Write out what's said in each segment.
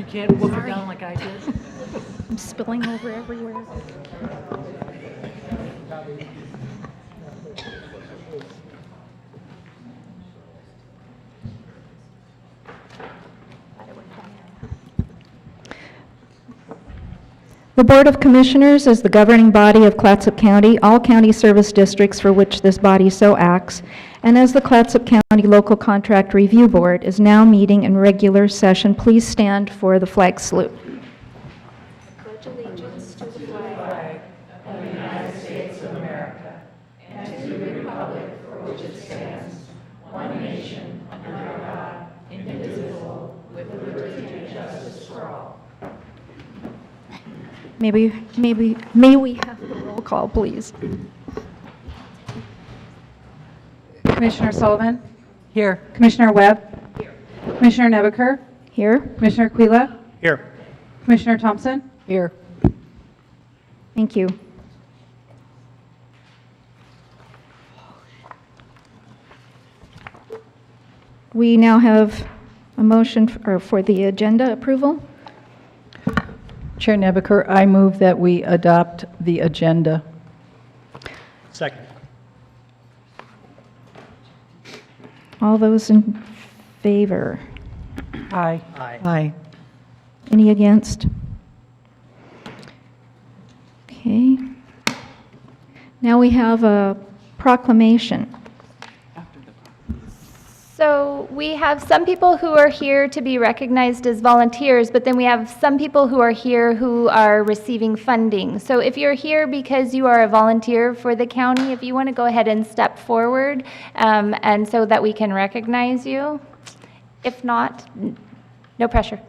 You can't wolf it down like I did. I'm spilling over everywhere. The Board of Commissioners is the governing body of Clatsop County, all county service districts for which this body so acts, and as the Clatsop County Local Contract Review Board is now meeting in regular session. Please stand for the flag salute. Pledge allegiance to the flag of the United States of America and to the republic for which it stands, one nation, under God, indivisible, with liberty and justice for all. May we have the roll call, please? Commissioner Sullivan? Here. Commissioner Webb? Here. Commissioner Nebaker? Here. Commissioner Quila? Here. Commissioner Thompson? Here. Thank you. We now have a motion for the agenda approval. Chair Nebaker, I move that we adopt the agenda. Second. All those in favor? Aye. Aye. Aye. Any against? Okay. Now we have a proclamation. So we have some people who are here to be recognized as volunteers, but then we have some people who are here who are receiving funding. So if you're here because you are a volunteer for the county, if you want to go ahead and step forward, and so that we can recognize you. If not, no pressure.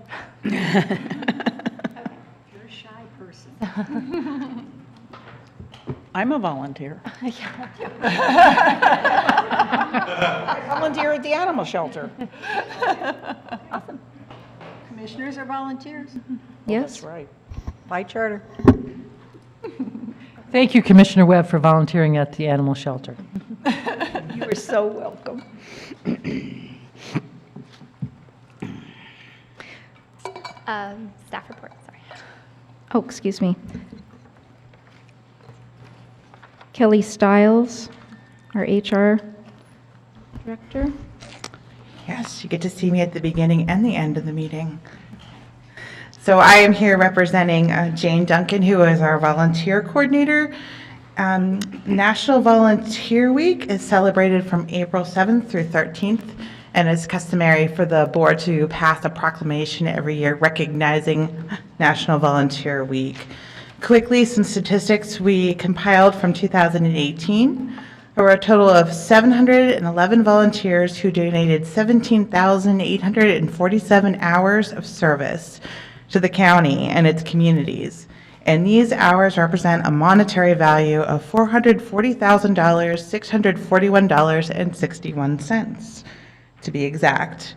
You're a shy person. I'm a volunteer. I volunteer at the animal shelter. Awesome. Commissioners are volunteers? Yes? That's right. By charter. Thank you, Commissioner Webb, for volunteering at the animal shelter. You are so welcome. Staff report, sorry. Oh, excuse me. Kelly Stiles, our HR director. Yes, you get to see me at the beginning and the end of the meeting. So I am here representing Jane Duncan, who is our volunteer coordinator. National Volunteer Week is celebrated from April 7th through 13th, and it's customary for the board to pass a proclamation every year recognizing National Volunteer Week. Quickly, some statistics we compiled from 2018. There were a total of 711 volunteers who donated 17,847 hours of service to the county and its communities. And these hours represent a monetary value of $440,000, $641.61, to be exact.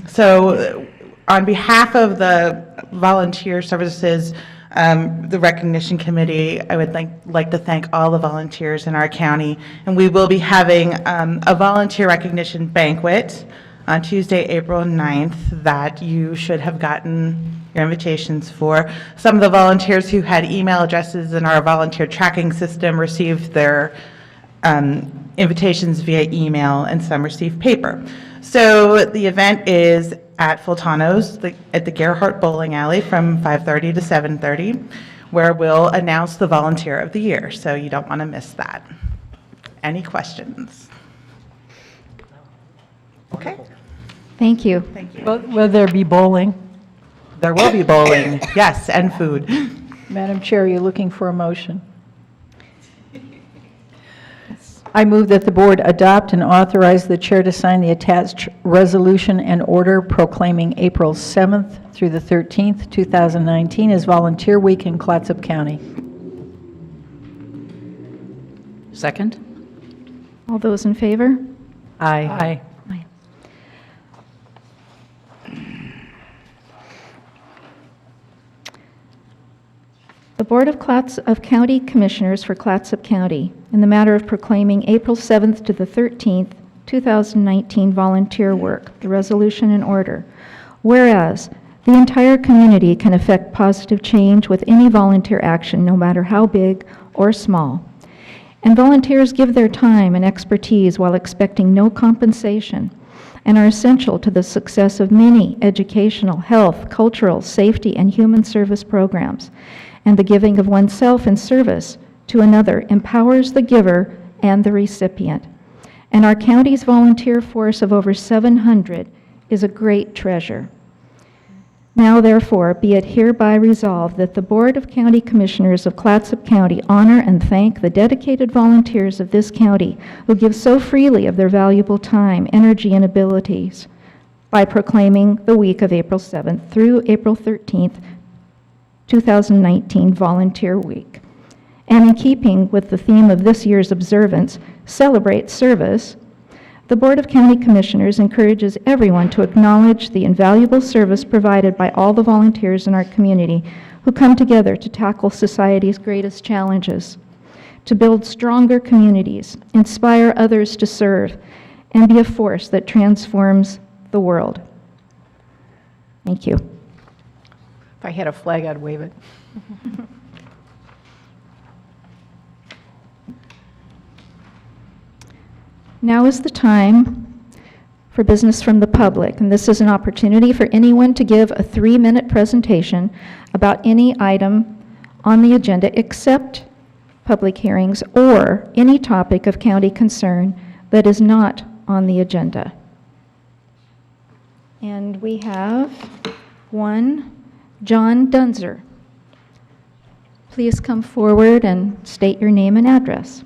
So on behalf of the volunteer services, the recognition committee, I would like to thank all the volunteers in our county, and we will be having a volunteer recognition banquet on Tuesday, April 9th that you should have gotten your invitations for. Some of the volunteers who had email addresses in our volunteer tracking system received their invitations via email, and some received paper. So the event is at Fultano's at the Gerhardt Bowling Alley from 5:30 to 7:30, where we'll announce the Volunteer of the Year, so you don't want to miss that. Any questions? Okay. Thank you. Thank you. Will there be bowling? There will be bowling, yes, and food. Madam Chair, are you looking for a motion? I move that the board adopt and authorize the chair to sign the attached resolution and order proclaiming April 7th through the 13th, 2019 as Volunteer Week in Clatsop County. Second? All those in favor? Aye. Aye. The Board of County Commissioners for Clatsop County, in the matter of proclaiming April 7th to the 13th, 2019 volunteer work, the resolution in order. Whereas The entire community can affect positive change with any volunteer action, no matter how big or small. And volunteers give their time and expertise while expecting no compensation and are essential to the success of many educational, health, cultural, safety, and human service programs. And the giving of oneself in service to another empowers the giver and the recipient. And our county's volunteer force of over 700 is a great treasure. Now, therefore, be it hereby resolved that the Board of County Commissioners of Clatsop County honor and thank the dedicated volunteers of this county who give so freely of their valuable time, energy, and abilities by proclaiming the week of April 7th through April 13th, 2019 Volunteer Week. And in keeping with the theme of this year's observance, Celebrate Service, the Board of County Commissioners encourages everyone to acknowledge the invaluable service provided by all the volunteers in our community who come together to tackle society's greatest challenges, to build stronger communities, inspire others to serve, and be a force that transforms the world. Thank you. If I had a flag, I'd wave it. Now is the time for business from the public, and this is an opportunity for anyone to give a 3-minute presentation about any item on the agenda except public hearings or any topic of county concern that is not on the agenda. And we have one, John Dunzer. Please come forward and state your name and address.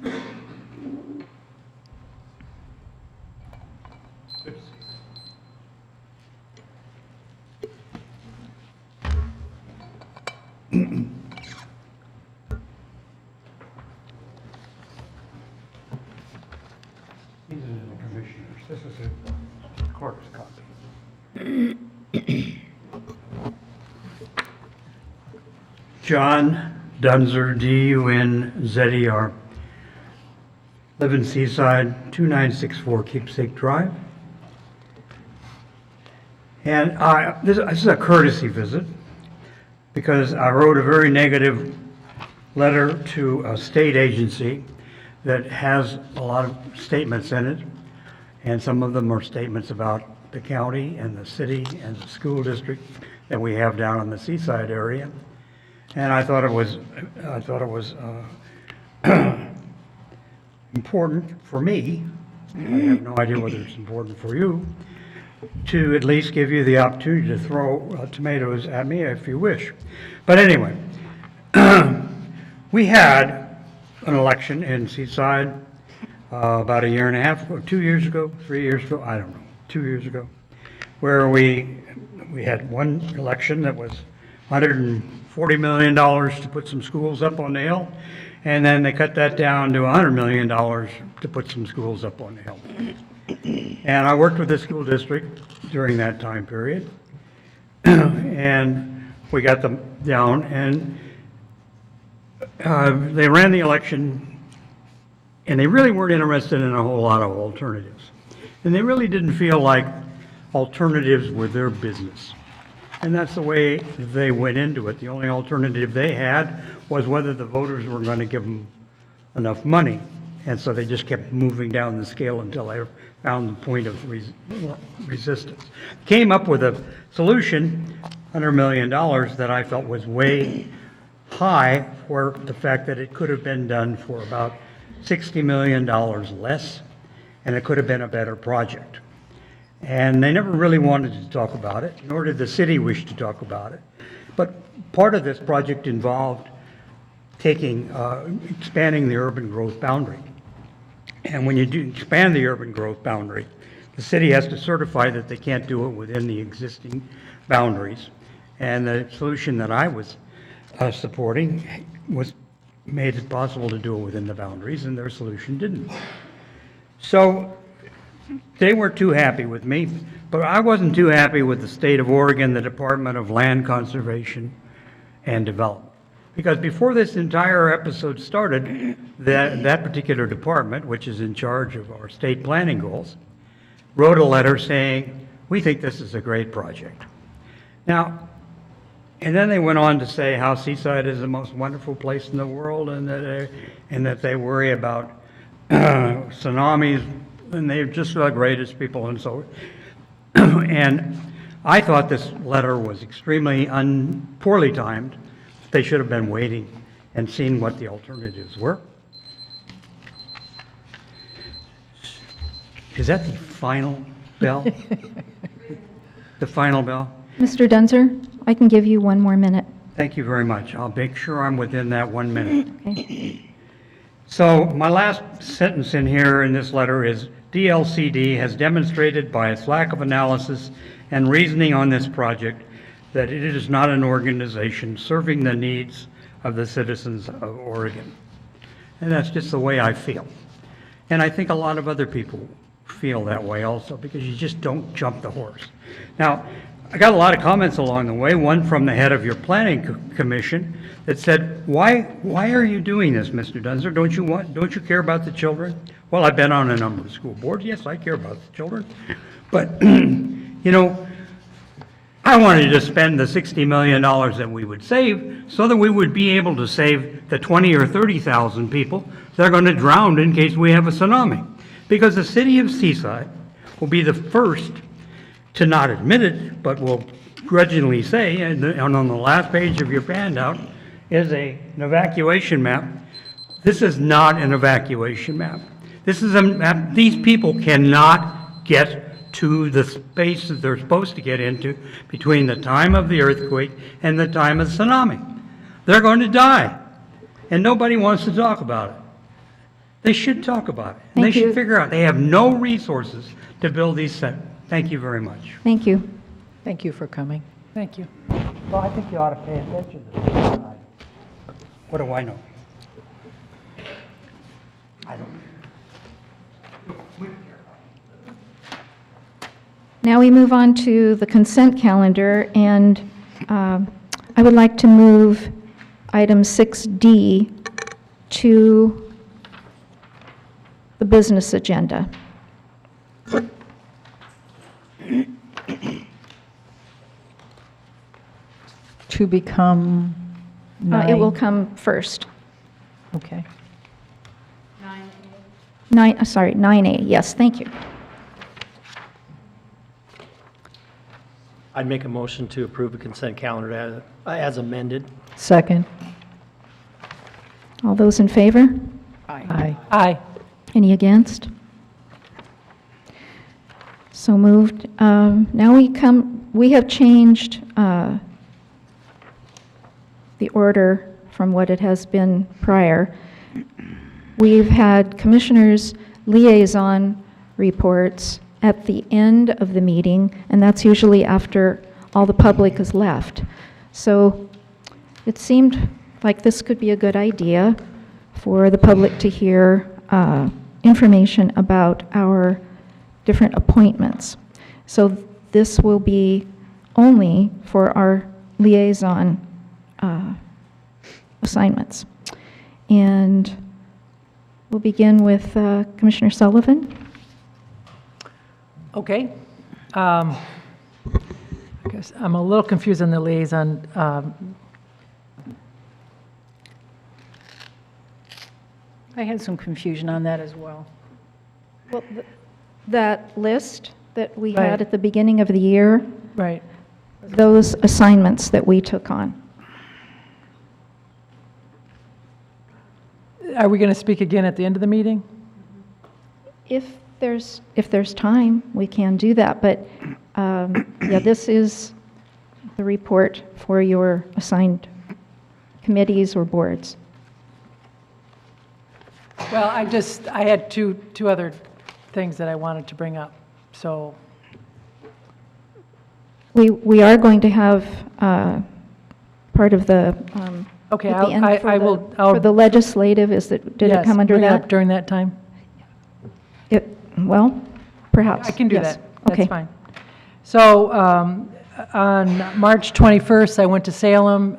These are the commissioners. This is the clerk's copy. John Dunzer, D-U-N-Z-E-R. Live in Seaside, 2964 Keepsake Drive. And this is a courtesy visit because I wrote a very negative letter to a state agency that has a lot of statements in it, and some of them are statements about the county and the city and the school district that we have down in the Seaside area. And I thought it was important for me, I have no idea whether it's important for you, to at least give you the opportunity to throw tomatoes at me if you wish. But anyway, we had an election in Seaside about 1.5 years ago, 2 years ago, 3 years ago, I don't know, 2 years ago, where we had one election that was $140 million to put some schools up on the hill, and then they cut that down to $100 million to put some schools up on the hill. And I worked with the school district during that time period, and we got them down, and they ran the election, and they really weren't interested in a whole lot of alternatives. And they really didn't feel like alternatives were their business. And that's the way they went into it. The only alternative they had was whether the voters were going to give them enough money. And so they just kept moving down the scale until they found the point of resistance. Came up with a solution, $100 million, that I felt was way high for the fact that it could have been done for about $60 million less, and it could have been a better project. And they never really wanted to talk about it, nor did the city wish to talk about it. But part of this project involved expanding the urban growth boundary. And when you do expand the urban growth boundary, the city has to certify that they can't do it within the existing boundaries. And the solution that I was supporting made it possible to do it within the boundaries, and their solution didn't. So they weren't too happy with me, but I wasn't too happy with the state of Oregon, the Department of Land Conservation and Development. Because before this entire episode started, that particular department, which is in charge of our state planning goals, wrote a letter saying, we think this is a great project. Now, And then they went on to say how Seaside is the most wonderful place in the world, and that they worry about tsunamis, and they're just the greatest people, and so. And I thought this letter was extremely poorly timed. They should have been waiting and seen what the alternatives were. Is that the final bell? The final bell? Mr. Dunzer, I can give you one more minute. Thank you very much. I'll make sure I'm within that 1 minute. Okay. So my last sentence in here in this letter is, DLCD has demonstrated by its lack of analysis and reasoning on this project that it is not an organization serving the needs of the citizens of Oregon. And that's just the way I feel. And I think a lot of other people feel that way also, because you just don't jump the horse. Now, I got a lot of comments along the way, one from the head of your planning commission that said, why are you doing this, Mr. Dunzer? Don't you care about the children? Well, I've been on a number of school boards. Yes, I care about the children. But, you know, I wanted to spend the $60 million that we would save so that we would be able to save the 20 or 30,000 people that are going to drown in case we have a tsunami. Because the city of Seaside will be the first to not admit it, but will grudgingly say, and on the last page of your handout is an evacuation map. This is not an evacuation map. This is a map. These people cannot get to the space that they're supposed to get into between the time of the earthquake and the time of the tsunami. They're going to die, and nobody wants to talk about it. They should talk about it. And they should figure out they have no resources to build these centers. Thank you very much. Thank you. Thank you for coming. Thank you. Well, I think you ought to pay attention to this. What do I know? I don't. Now we move on to the consent calendar, and I would like to move item 6D to the business agenda. To become It will 9. come first. Okay. 9A, yes, thank you. I'd make a motion to approve the consent calendar as amended. Second. All those in favor? Aye. Aye. Any against? So moved. Now we have changed the order from what it has been prior. We've had commissioners' liaison reports at the end of the meeting, and that's usually after all the public has left. So it seemed like this could be a good idea for the public to hear information about our different appointments. So this will be only for our liaison assignments. And we'll begin with Commissioner Sullivan. Okay. I guess I'm a little confused on the liaison. I had some confusion on that as well. Well, that list that we Right. had at the beginning of the year, Right. those assignments that we took on. Are we going to speak again at the end of the meeting? If there's time, we can do that, but yeah, this is the report for your assigned committees or boards. Well, I had two other things that I wanted to bring up, so. We are going to have part of the, Okay, at the end I will. for the legislative, did it come under Yes, bring it up that? during that time. Well, perhaps. I can do yes. that. Okay. That's fine. So on March 21st, I went to Salem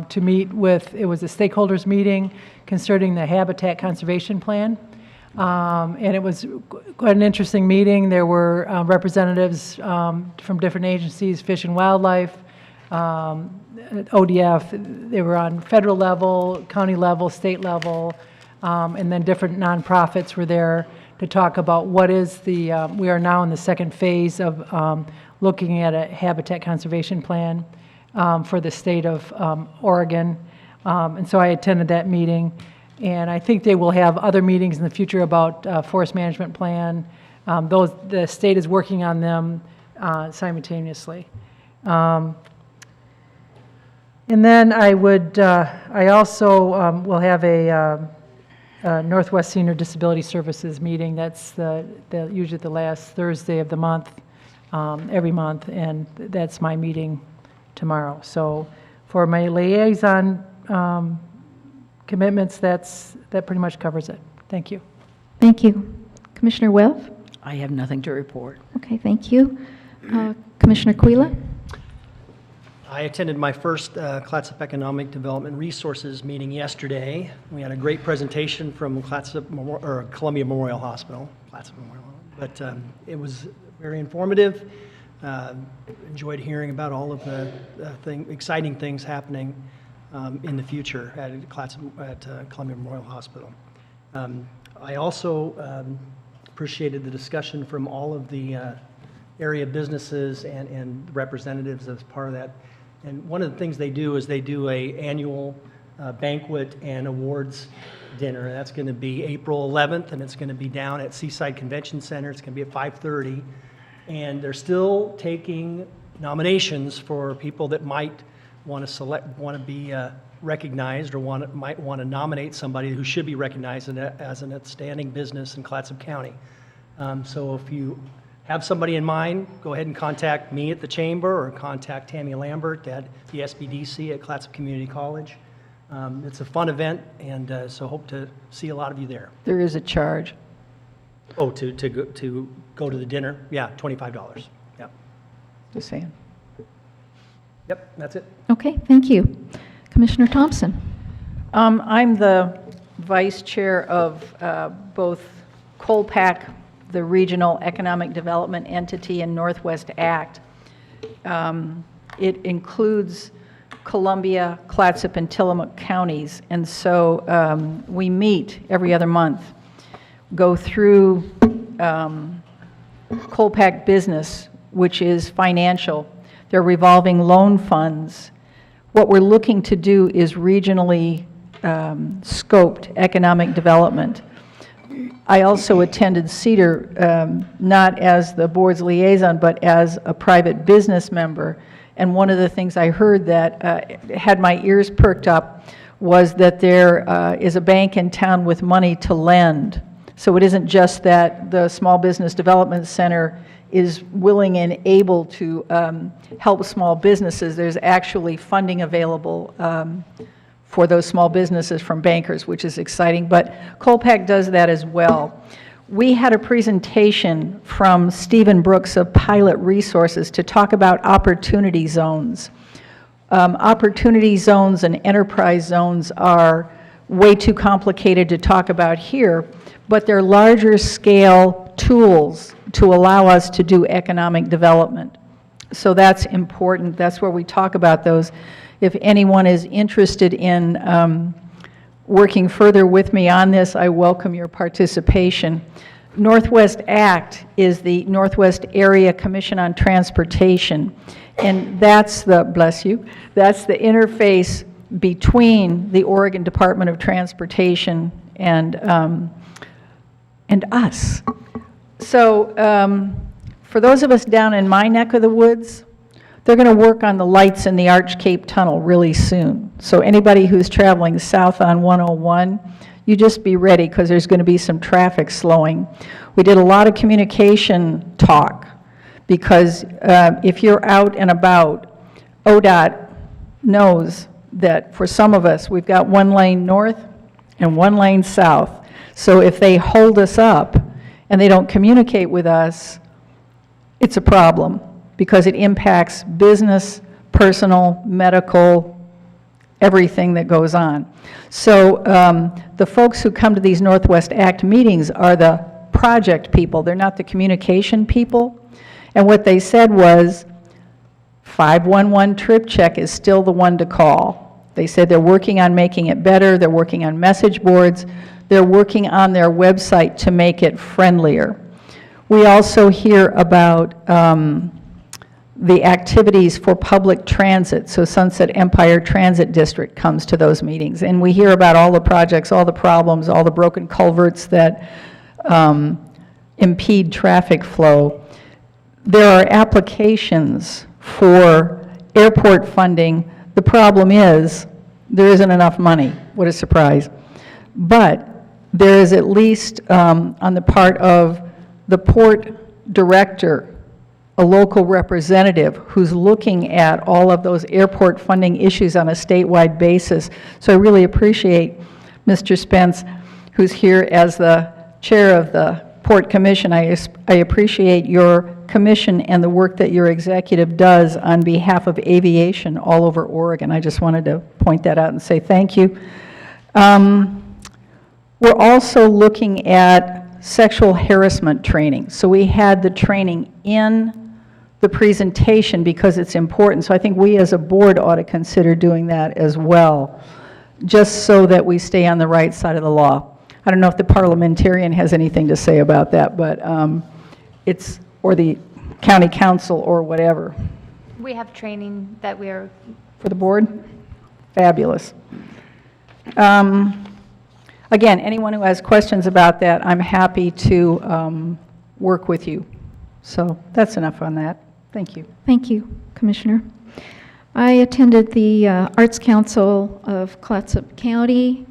to meet with, it was a stakeholders meeting concerning the Habitat Conservation Plan. And it was quite an interesting meeting. There were representatives from different agencies, Fish and Wildlife, ODF. They were on federal level, county level, state level, and then different nonprofits were there to talk about what is the, we are now in the second phase of looking at a habitat conservation plan for the state of Oregon. And so I attended that meeting. And I think they will have other meetings in the future about forest management plan. The state is working on them simultaneously. And then I also will have a Northwest Senior Disability Services meeting. That's usually the last Thursday of the month, every month, and that's my meeting tomorrow. So for my liaison commitments, that pretty much covers it. Thank you. Thank you. Commissioner Webb? I have nothing to report. Okay, thank you. Commissioner Quila? I attended my first Clatsop Economic Development Resources meeting yesterday. We had a great presentation from Columbia Memorial Hospital, but it was very informative. Enjoyed hearing about all of the exciting things happening in the future at Columbia Memorial Hospital. I also appreciated the discussion from all of the area businesses and representatives as part of that. And one of the things they do is they do a annual banquet and awards dinner. That's going to be April 11th, and it's going to be down at Seaside Convention Center. It's going to be at 5:30. And they're still taking nominations for people that might want to be recognized, or might want to nominate somebody who should be recognized as an outstanding business in Clatsop County. So if you have somebody in mind, go ahead and contact me at the Chamber or contact Tammy Lambert at the SBDC at Clatsop Community College. It's a fun event, and so hope to see a lot of you there. There is a charge. Oh, to go to the dinner? Yeah, $25. Yep. Just saying. Yep, that's it. Okay, thank you. Commissioner Thompson? I'm the vice chair of both COLPAC, the Regional Economic Development Entity, and Northwest Act. It includes Columbia, Clatsop, and Tillamook counties, and so we meet every other month, go through COLPAC business, which is financial. They're revolving loan funds. What we're looking to do is regionally scoped economic development. I also attended CEDAR, not as the board's liaison, but as a private business member. And one of the things I heard that had my ears perked up was that there is a bank in town with money to lend. So it isn't just that the Small Business Development Center is willing and able to help small businesses. There's actually funding available for those small businesses from bankers, which is exciting, but COLPAC does that as well. We had a presentation from Stephen Brooks of Pilot Resources to talk about opportunity zones. Opportunity zones and enterprise zones are way too complicated to talk about here, but they're larger scale tools to allow us to do economic development. So that's important. That's where we talk about those. If anyone is interested in working further with me on this, I welcome your participation. Northwest Act is the Northwest Area Commission on Transportation, and that's the, bless you, that's the interface between the Oregon Department of Transportation and us. So for those of us down in my neck of the woods, they're going to work on the lights in the Arch Cape Tunnel really soon. So anybody who's traveling south on 101, you just be ready, because there's going to be some traffic slowing. We did a lot of communication talk, because if you're out and about, ODOT knows that for some of us, we've got one lane north and one lane south. So if they hold us up and they don't communicate with us, it's a problem, because it impacts business, personal, medical, everything that goes on. So the folks who come to these Northwest Act meetings are the project people. They're not the communication people. And what they said was, 511 Trip Check is still the one to call. They said they're working on making it better, they're working on message boards, they're working on their website to make it friendlier. We also hear about the activities for public transit, so Sunset Empire Transit District comes to those meetings, and we hear about all the projects, all the problems, all the broken culverts that impede traffic flow. There are applications for airport funding. The problem is, there isn't enough money. What a surprise. But there is at least, on the part of the port director, a local representative who's looking at all of those airport funding issues on a statewide basis. So I really appreciate Mr. Spence, who's here as the chair of the Port Commission. I appreciate your commission and the work that your executive does on behalf of aviation all over Oregon. I just wanted to point that out and say thank you. We're also looking at sexual harassment training. So we had the training in the presentation because it's important. So I think we as a board ought to consider doing that as well, just so that we stay on the right side of the law. I don't know if the parliamentarian has anything to say about that, but it's, or the county council or whatever. We have training that we're, For the board? Fabulous. Again, anyone who has questions about that, I'm happy to work with you. So that's enough on that. Thank you. Thank you, Commissioner. I attended the Arts Council of Clatsop County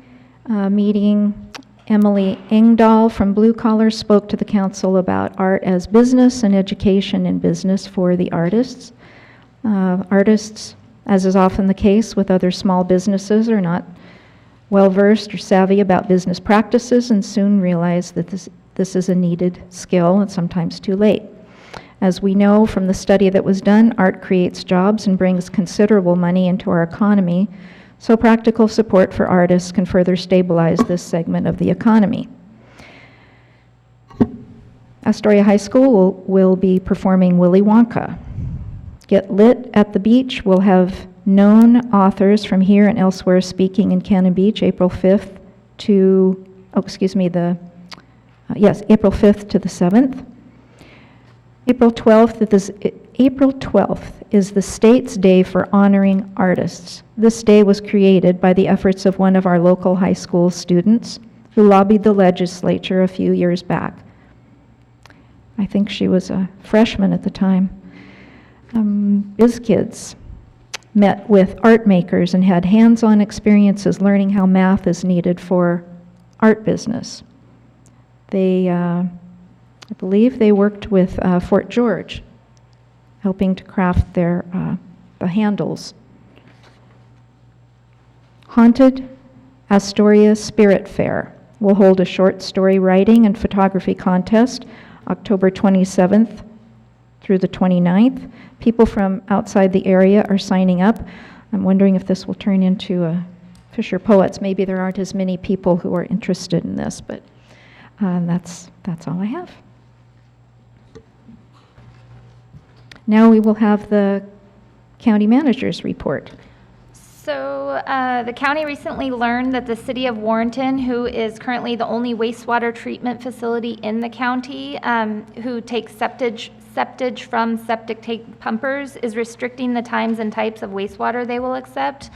meeting. Emily Engdahl from Blue Collar spoke to the council about art as business and education in business for the artists. Artists, as is often the case with other small businesses, are not well-versed or savvy about business practices and soon realize that this is a needed skill and sometimes too late. As we know from the study that was done, art creates jobs and brings considerable money into our economy, so practical support for artists can further stabilize this segment of the economy. Astoria High School will be performing Willy Wonka. Get Lit at the Beach will have known authors from here and elsewhere speaking in Cannon Beach, April 5th to, April 5th to the 7th. April 12th is the state's day for honoring artists. This day was created by the efforts of one of our local high school students who lobbied the legislature a few years back. I think she was a freshman at the time. Biz Kids met with art makers and had hands-on experiences learning how math is needed for art business. They, I believe they worked with Fort George, helping to craft their, the handles. Haunted Astoria Spirit Fair will hold a short story writing and photography contest October 27th through the 29th. People from outside the area are signing up. I'm wondering if this will turn into a Fisher Poets. Maybe there aren't as many people who are interested in this, but that's all I have. Now we will have the county manager's report. So the county recently learned that the city of Warrenton, who is currently the only wastewater treatment facility in the county, who takes septage from septic tank pumpers, is restricting the times and types of wastewater they will accept.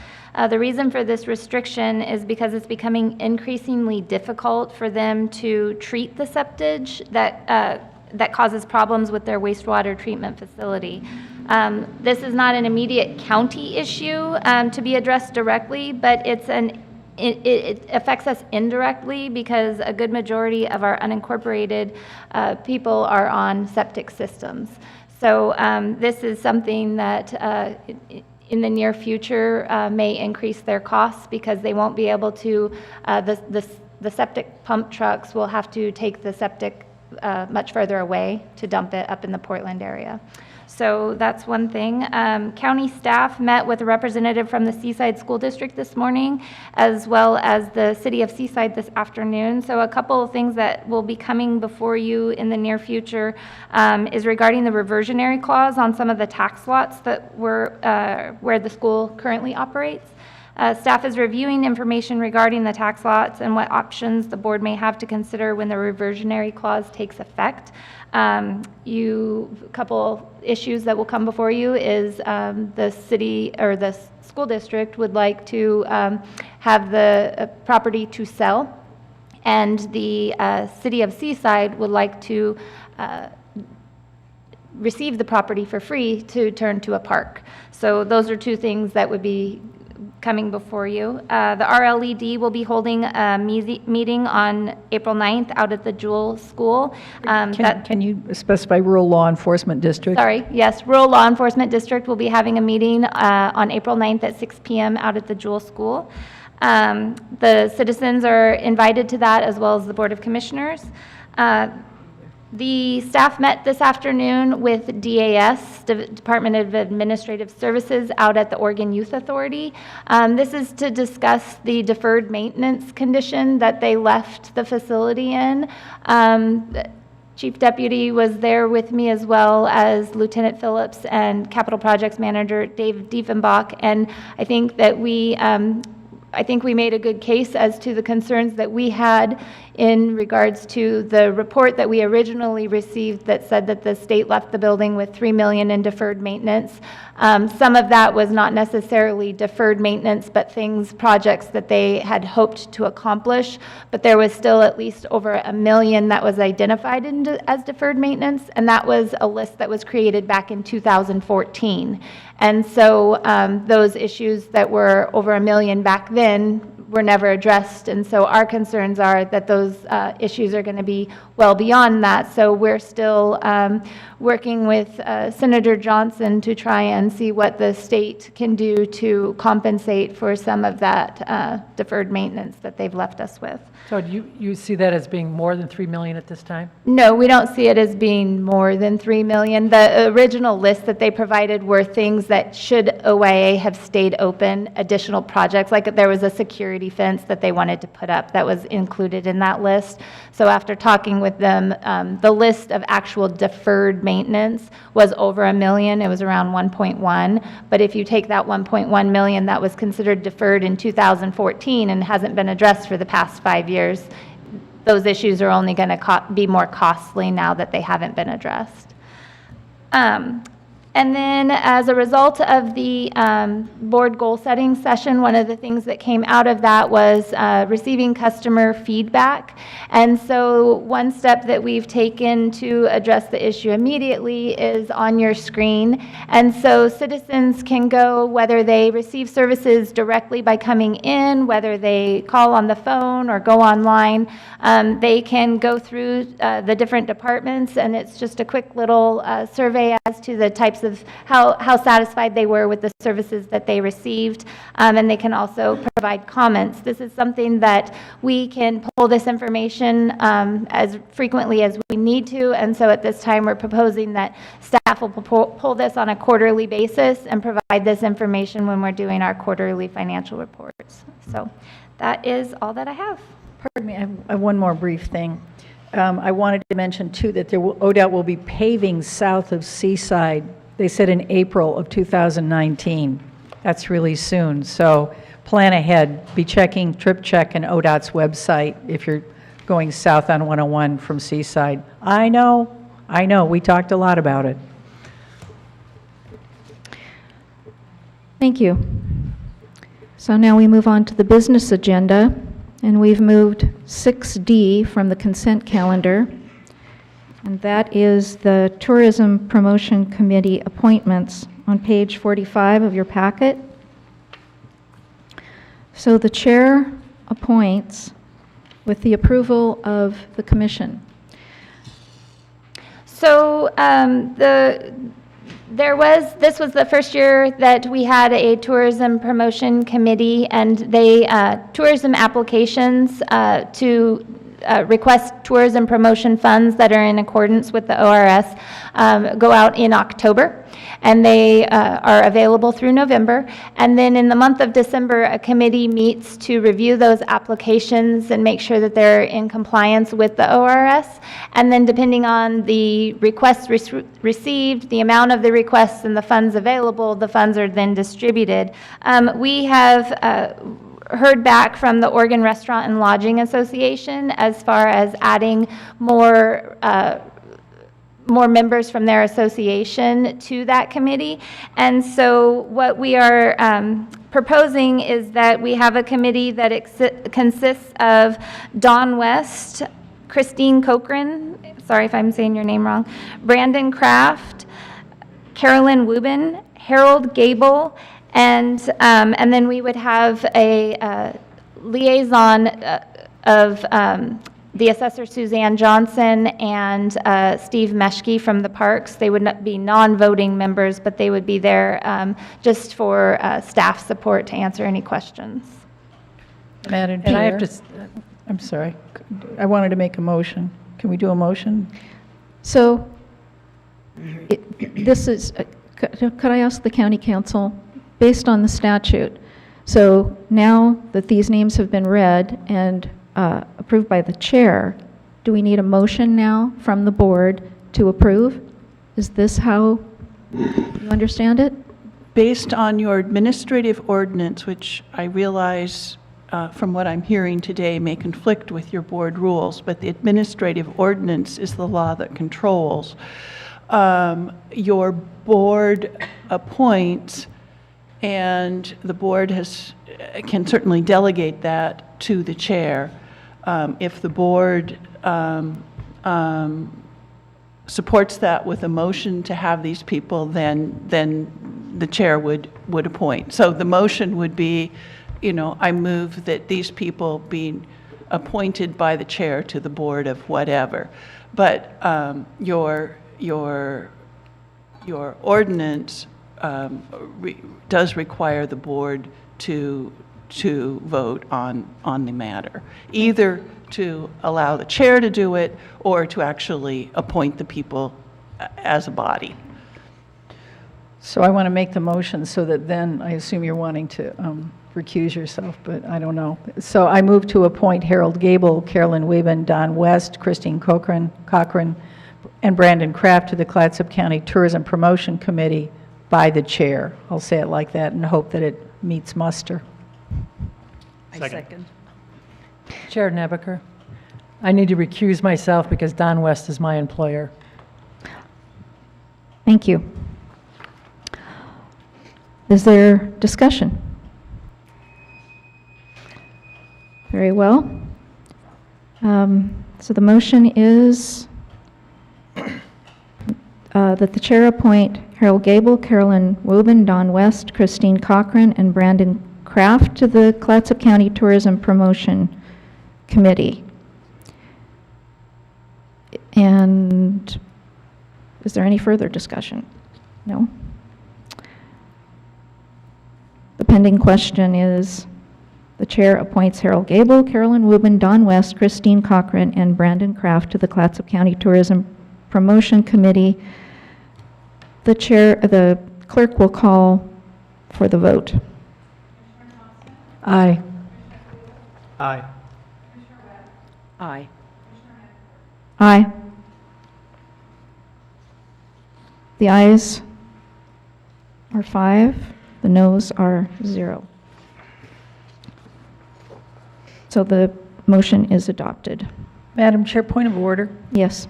The reason for this restriction is because it's becoming increasingly difficult for them to treat the septage that causes problems with their wastewater treatment facility. This is not an immediate county issue to be addressed directly, but it affects us indirectly because a good majority of our unincorporated people are on septic systems. So this is something that in the near future may increase their costs because they won't be able to, the septic pump trucks will have to take the septic much further away to dump it up in the Portland area. So that's one thing. County staff met with a representative from the Seaside School District this morning, as well as the City of Seaside this afternoon. So a couple of things that will be coming before you in the near future is regarding the reversionary clause on some of the tax lots that were where the school currently operates. Staff is reviewing information regarding the tax lots and what options the board may have to consider when the reversionary clause takes effect. A couple issues that will come before you is the city or the school district would like to have the property to sell, and the City of Seaside would like to receive the property for free to turn to a park. So those are two things that would be coming before you. The RLED will be holding a meeting on April 9th out at the Jewel School. Can you specify rural law enforcement district? Sorry, yes, Rural Law Enforcement District will be having a meeting on April 9th at 6 p.m. out at the Jewel School. The citizens are invited to that, as well as the Board of Commissioners. The staff met this afternoon with DAS, Department of Administrative Services, out at the Oregon Youth Authority. This is to discuss the deferred maintenance condition that they left the facility in. Chief Deputy was there with me, as well as Lieutenant Phillips and Capital Projects Manager Dave Diefenbach, and I think that we made a good case as to the concerns that we had in regards to the report that we originally received that said that the state left the building with $3 million in deferred maintenance. Some of that was not necessarily deferred maintenance, but projects that they had hoped to accomplish. But there was still at least over $1 million that was identified as deferred maintenance, and that was a list that was created back in 2014. And so those issues that were over $1 million back then were never addressed, and so our concerns are that those issues are going to be well beyond that. So we're still working with Senator Johnson to try and see what the state can do to compensate for some of that deferred maintenance that they've left us with. So do you see that as being more than $3 million at this time? No, we don't see it as being more than $3 million. The original list that they provided were things that, should OIA have stayed open, additional projects, like there was a security fence that they wanted to put up that was included in that list. So after talking with them, the list of actual deferred maintenance was over $1 million. It was around 1.1. But if you take that 1.1 million that was considered deferred in 2014 and hasn't been addressed for the past 5 years, those issues are only going to be more costly now that they haven't been addressed. And then as a result of the board goal setting session, one of the things that came out of that was receiving customer feedback. And so one step that we've taken to address the issue immediately is on your screen. And so citizens can go, whether they receive services directly by coming in, whether they call on the phone or go online, they can go through the different departments, and it's just a quick little survey as to the types of how satisfied they were with the services that they received, and they can also provide comments. This is something that we can pull this information as frequently as we need to, and so at this time we're proposing that staff will pull this on a quarterly basis and provide this information when we're doing our quarterly financial reports. So that is all that I have. Pardon me, I have one more brief thing. I wanted to mention, too, that ODOT will be paving south of Seaside. They said in April of 2019. That's really soon. So plan ahead. Be checking Trip Check and ODOT's website if you're going south on 101 from Seaside. I know. We talked a lot about it. Thank you. So now we move on to the business agenda, and we've moved 6D from the consent calendar, and that is the Tourism Promotion Committee appointments on page 45 of your packet. So the chair appoints with the approval of the commission. So this was the first year that we had a tourism promotion committee, and tourism applications to request tourism promotion funds that are in accordance with the ORS go out in October, and they are available through November. And then in the month of December, a committee meets to review those applications and make sure that they're in compliance with the ORS. And then depending on the requests received, the amount of the requests, and the funds available, the funds are then distributed. We have heard back from the Oregon Restaurant and Lodging Association as far as adding more members from their association to that committee. And so what we are proposing is that we have a committee that consists of Dawn West, Christine Cochran, sorry if I'm saying your name wrong, Brandon Kraft, Carolyn Wubin, Harold Gable, and then we would have a liaison of the assessor Suzanne Johnson and Steve Meshke from the parks. They would not be non-voting members, but they would be there just for staff support to answer any questions. Madam And I have Chair, to, I'm sorry. I wanted to make a motion. Can we do a motion? So, this is, could I ask the county council, based on the statute, so now that these names have been read and approved by the chair, do we need a motion now from the board to approve? Is this how you understand it? Based on your administrative ordinance, which I realize from what I'm hearing today may conflict with your board rules, but the administrative ordinance is the law that controls. Your board appoints, and the board can certainly delegate that to the chair. If the board supports that with a motion to have these people, then the chair would appoint. So the motion would be, I move that these people be appointed by the chair to the board of whatever. But your ordinance does require the board to vote on the matter, either to allow the chair to do it or to actually appoint the people as a body. So I want to make the motion so that then, I assume you're wanting to recuse yourself, but I don't know. So I move to appoint Harold Gable, Carolyn Weben, Don West, Christine Cochran, and Brandon Kraft to the Clatsop County Tourism Promotion Committee by the chair. I'll say it like that and hope that it meets muster. Second. Chair Nebaker, I need to recuse myself because Don West is my employer. Thank you. Is there discussion? Very well. So the motion is that the chair appoint Harold Gable, Carolyn Wubin, Don West, Christine Cochran, and Brandon Kraft to the Clatsop County Tourism Promotion Committee. And is there any further discussion? No? The pending question is, the chair appoints Harold Gable, Carolyn Wubin, Don West, Christine Cochran, and Brandon Kraft to the Clatsop County Tourism Promotion Committee. The clerk will call for the vote. Aye. Aye. Aye. Aye. The ayes are 5, the noes are 0. So the motion is adopted. Madam Chair, point of order. Yes.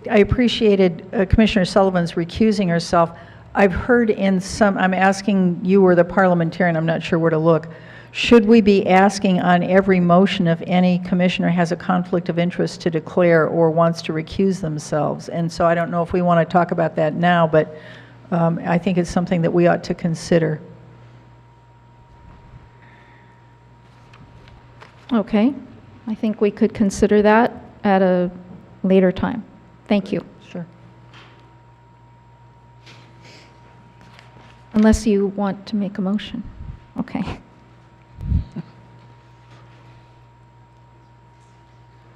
I appreciated Commissioner Sullivan's recusing herself. I've heard I'm asking you or the parliamentarian, I'm not sure where to look, should we be asking on every motion if any commissioner has a conflict of interest to declare or wants to recuse themselves? And so I don't know if we want to talk about that now, but I think it's something that we ought to consider. Okay. I think we could consider that at a later time. Thank you. Sure. Unless you want to make a motion. Okay.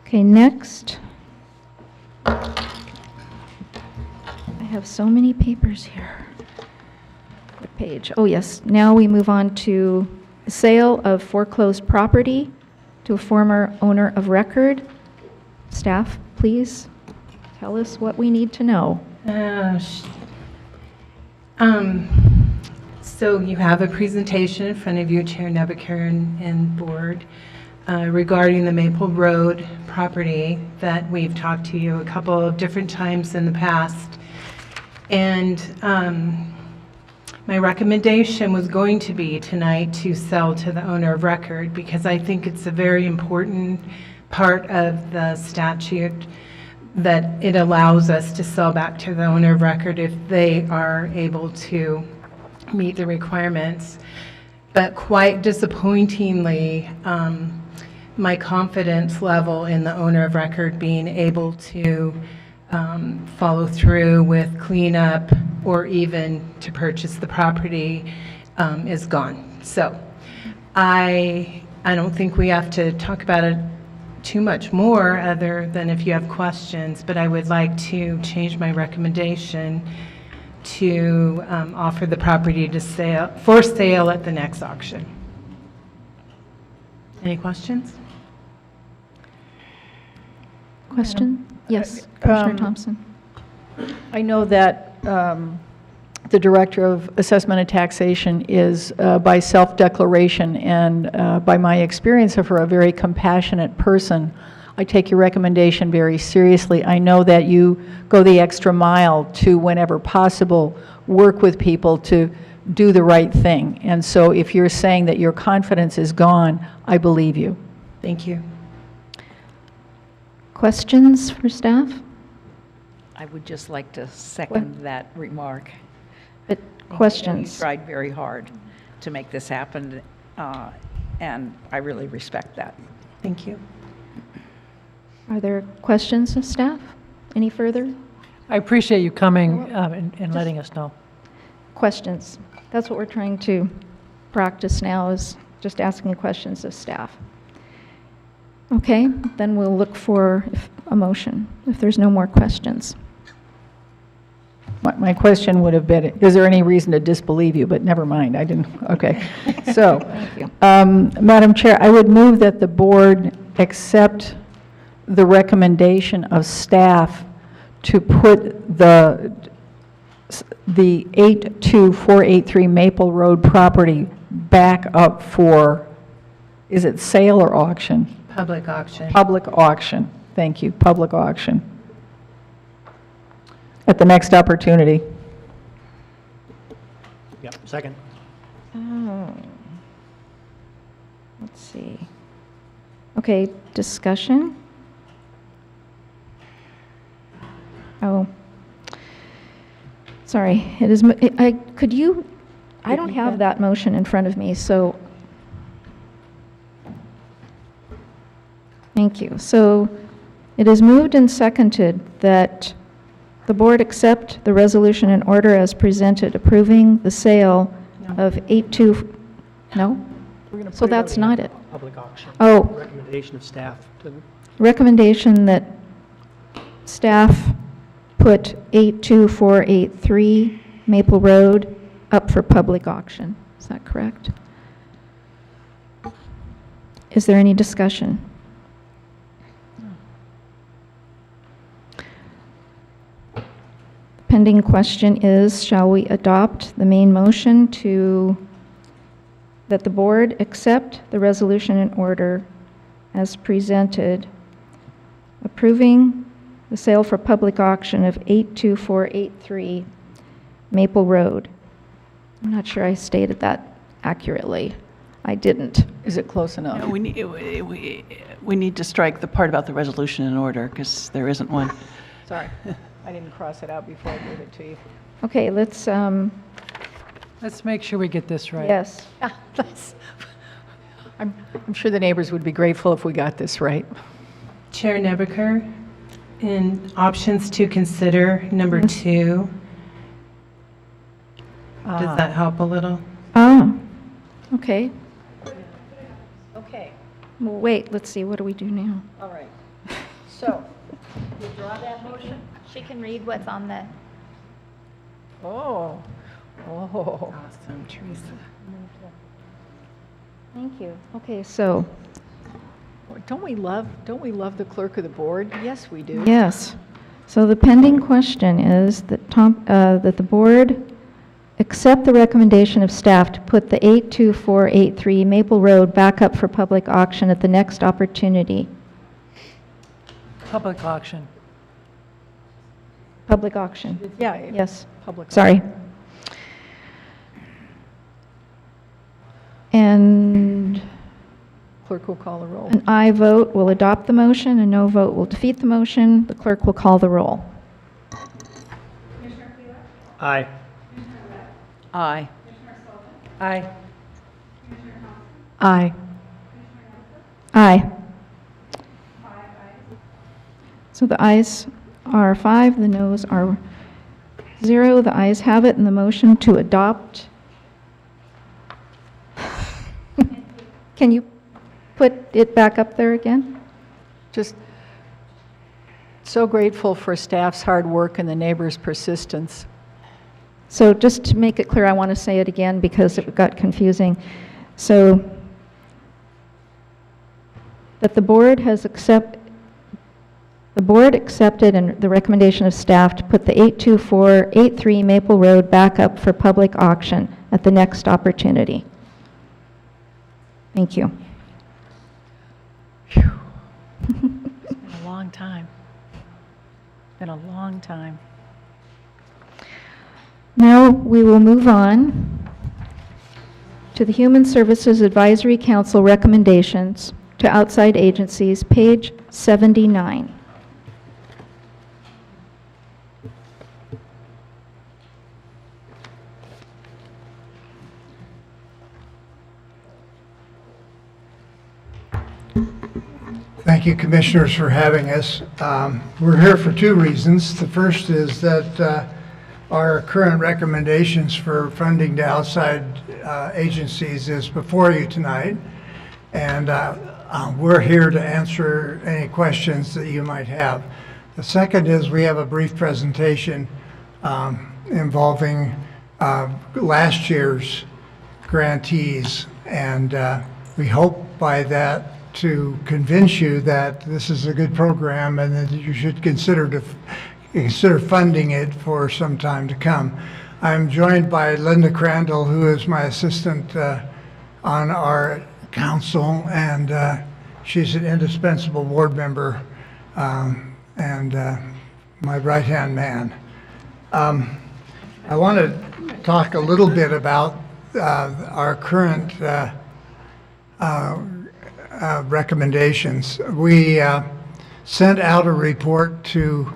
Okay, next. I have so many papers here. What page? Oh, yes. Now we move on to the sale of foreclosed property to a former owner of record. Staff, please tell us what we need to know. So you have a presentation in front of you, Chair Nebaker and board, regarding the Maple Road property that we've talked to you a couple of different times in the past. And my recommendation was going to be tonight to sell to the owner of record, because I think it's a very important part of the statute that it allows us to sell back to the owner of record if they are able to meet the requirements. But quite disappointingly, my confidence level in the owner of record being able to follow through with cleanup or even to purchase the property is gone. So I don't think we have to talk about it too much more other than if you have questions, but I would like to change my recommendation to offer the property for sale at the next auction. Any questions? Question? Yes, Commissioner Thompson. I know that the Director of Assessment and Taxation is by self-declaration, and by my experience of her, a very compassionate person. I take your recommendation very seriously. I know that you go the extra mile to, whenever possible, work with people to do the right thing. And so if you're saying that your confidence is gone, I believe you. Thank you. Questions for staff? I would just like to second that remark. But You questions? tried very hard to make this happen, and I really respect that. Thank you. Are there questions of staff? Any further I appreciate you coming and letting us know. questions? That's what we're trying to practice now, is just asking questions of staff. Okay, then we'll look for a motion, if there's no more questions. My question would have been, is there any reason to disbelieve you? But never mind, I didn't, okay. So, Madam Chair, I would move that the board accept the recommendation of staff to put the 82483 Maple Road property back up for, is it sale or auction? Public auction. Public auction, thank you, public auction. At the next opportunity. Yep, second. Oh. Let's see. Okay, discussion? Oh. Sorry, it is, could you, I don't have that motion in front of me, so. Thank you. So it is moved and seconded that the board accept the resolution and order as presented approving the sale of 82, no? So that's not it. Public auction. Oh. Recommendation of staff to Recommendation that staff put 82483 Maple Road up for public auction. Is that correct? Is there any discussion? Pending question is, shall we adopt the main motion to, that the board accept the resolution and order as presented, approving the sale for public auction of 82483 Maple Road? I'm not sure I stated that accurately. I didn't. Is it close enough? No, we need to strike the part about the resolution in order, because there isn't one. Sorry, I didn't cross it out before I gave it to you. Okay, let's, Let's make sure we get this right. yes. I'm sure the neighbors would be grateful if we got this right. Chair Nebaker, in options to consider, number 2, does that help a little? Oh, okay. Okay. Well, wait, let's see, what do we do now? All right. So, withdraw that motion? She can read what's on the, Oh. Awesome, Teresa. Thank you. Okay, so. Don't we love the clerk of the board? Yes, we do. Yes. So the pending question is that that the board accept the recommendation of staff to put the 82483 Maple Road back up for public auction at the next opportunity. Public auction. Public auction. Yeah. Yes. Public. Sorry. And Clerk will call the roll. an aye vote will adopt the motion, a no vote will defeat the motion. The clerk will call the roll. Aye. Aye. Aye. Aye. Aye. So the ayes are 5, the noes are 0. The ayes have it, and the motion to adopt. Can you put it back up there again? Just so grateful for staff's hard work and the neighbors' persistence. So just to make it clear, I want to say it again because it got confusing. So that the board accepted and the recommendation of staff to put the 82483 Maple Road back up for public auction at the next opportunity. Thank you. It's been a long time. Been a long time. Now we will move on to the Human Services Advisory Council recommendations to outside agencies, page 79. Thank you, Commissioners, for having us. We're here for two reasons. The first is that our current recommendations for funding to outside agencies is before you tonight, and we're here to answer any questions that you might have. The second is we have a brief presentation involving last year's grantees, and we hope by that to convince you that this is a good program and that you should consider funding it for some time to come. I'm joined by Linda Crandall, who is my assistant on our council, and she's an indispensable board member and my right-hand man. I want to talk a little bit about our current recommendations. We sent out a report to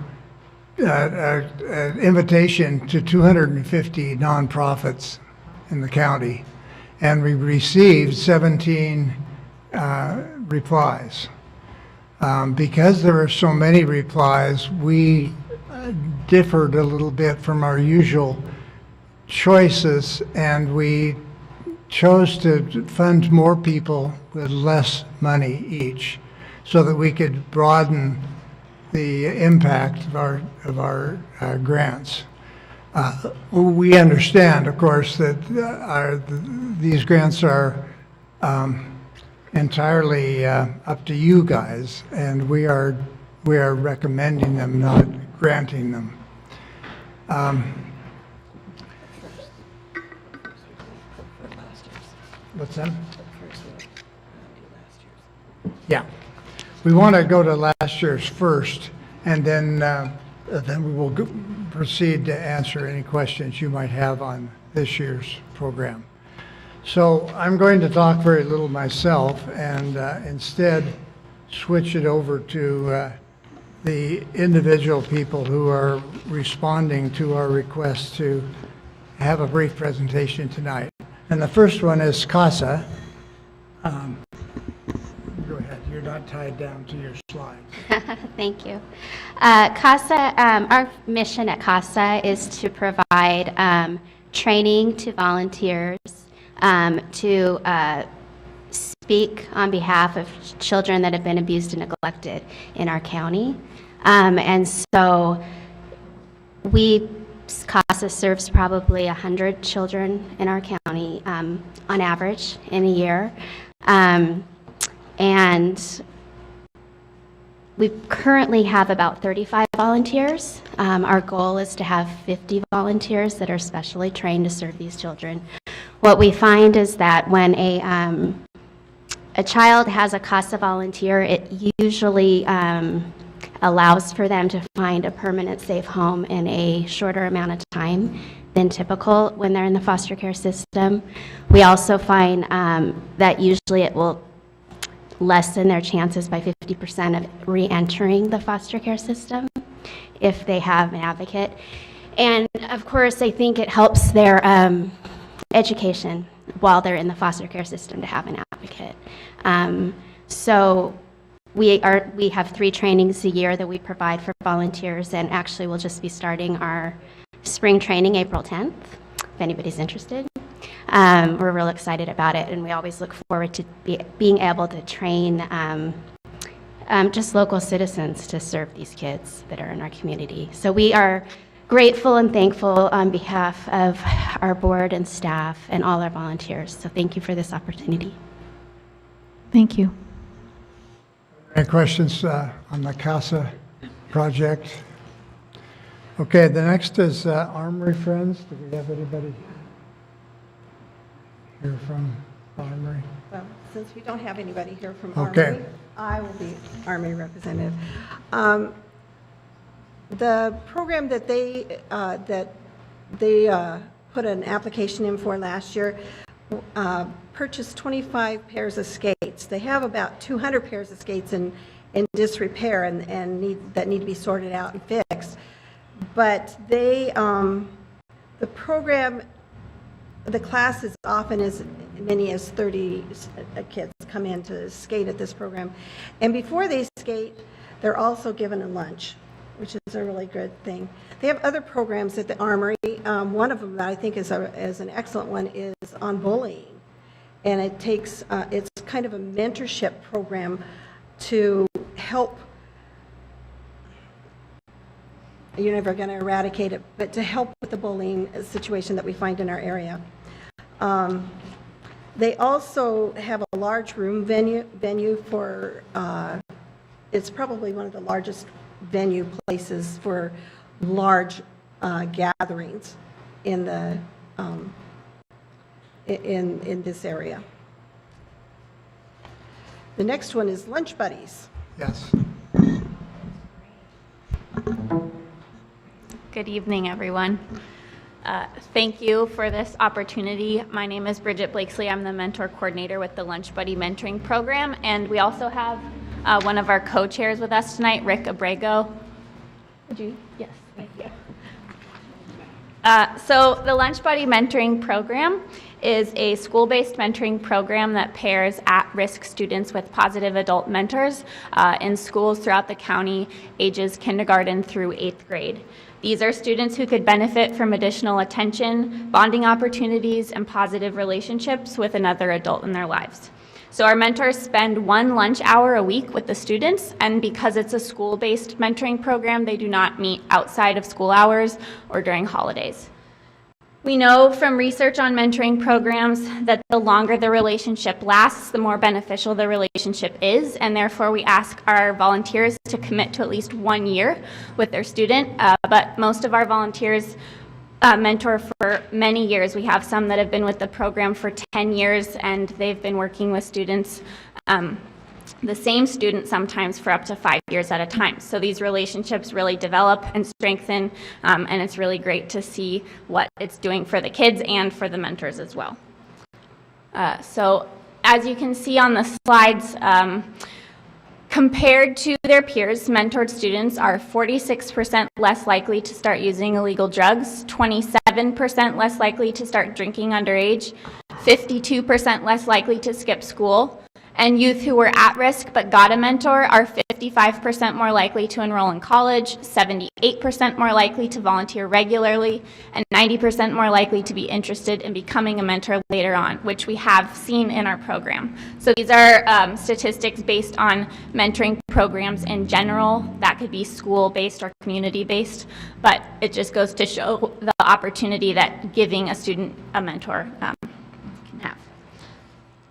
an invitation to 250 nonprofits in the county, and we received 17 replies. Because there are so many replies, we differed a little bit from our usual choices, and we chose to fund more people with less money each, so that we could broaden the impact of our grants. We understand, of course, that these grants are entirely up to you guys, and we are recommending them, not granting them. What's that? Yeah. We want to go to last year's first, and then we will proceed to answer any questions you might have on this year's program. So I'm going to talk very little myself and instead switch it over to the individual people who are responding to our request to have a brief presentation tonight. And the first one is CASA. Go ahead, you're not tied down to your slides. Thank you. CASA, our mission at CASA is to provide training to volunteers to speak on behalf of children that have been abused and neglected in our county. And so CASA serves probably 100 children in our county on average in a year. And we currently have about 35 volunteers. Our goal is to have 50 volunteers that are specially trained to serve these children. What we find is that when a child has a CASA volunteer, it usually allows for them to find a permanent safe home in a shorter amount of time than typical when they're in the foster care system. We also find that usually it will lessen their chances by 50% of re-entering the foster care system if they have an advocate. And of course, I think it helps their education while they're in the foster care system to have an advocate. So we have 3 trainings a year that we provide for volunteers, and actually we'll just be starting our spring training April 10th, if anybody's interested. We're real excited about it, and we always look forward to being able to train just local citizens to serve these kids that are in our community. So we are grateful and thankful on behalf of our board and staff and all our volunteers. So thank you for this opportunity. Thank you. Any questions on the CASA project? Okay, the next is Armory Friends. Do we have anybody here from Armory? Well, since we don't have anybody here from Okay. Armory, I will be Armory representative. The program that they put an application in for last year purchased 25 pairs of skates. They have about 200 pairs of skates in disrepair and that need to be sorted out and fixed. But they, the program, the class is often as many as 30 kids come in to skate at this program. And before they skate, they're also given a lunch, which is a really good thing. They have other programs at the Armory. One of them that I think is an excellent one is on bullying. And it takes, it's kind of a mentorship program to help, you're never going to eradicate it, but to help with the bullying situation that we find in our area. They also have a large room venue for, it's probably one of the largest venue places for large gatherings in the in this area. The next one is Lunch Buddies. Yes. Good evening, everyone. Thank you for this opportunity. My name is Bridget Blakesley. I'm the mentor coordinator with the Lunch Buddy Mentoring Program, and we also have one of our co-chairs with us tonight, Rick Abrego. Would you? Yes, thank you. So the Lunch Buddy Mentoring Program is a school-based mentoring program that pairs at-risk students with positive adult mentors in schools throughout the county, ages kindergarten through 8th grade. These are students who could benefit from additional attention, bonding opportunities, and positive relationships with another adult in their lives. So our mentors spend 1 lunch hour a week with the students, and because it's a school-based mentoring program, they do not meet outside of school hours or during holidays. We know from research on mentoring programs that the longer the relationship lasts, the more beneficial the relationship is, and therefore we ask our volunteers to commit to at least 1 year with their student, but most of our volunteers mentor for many years. We have some that have been with the program for 10 years, and they've been working with students, the same student sometimes for up to 5 years at a time. So these relationships really develop and strengthen, and it's really great to see what it's doing for the kids and for the mentors as well. So as you can see on the slides, compared to their peers, mentored students are 46% less likely to start using illegal drugs, 27% less likely to start drinking underage, 52% less likely to skip school, And youth who were at risk but got a mentor are 55% more likely to enroll in college, 78% more likely to volunteer regularly, and 90% more likely to be interested in becoming a mentor later on, which we have seen in our program. So these are statistics based on mentoring programs in general. That could be school-based or community-based, but it just goes to show the opportunity that giving a student a mentor can have.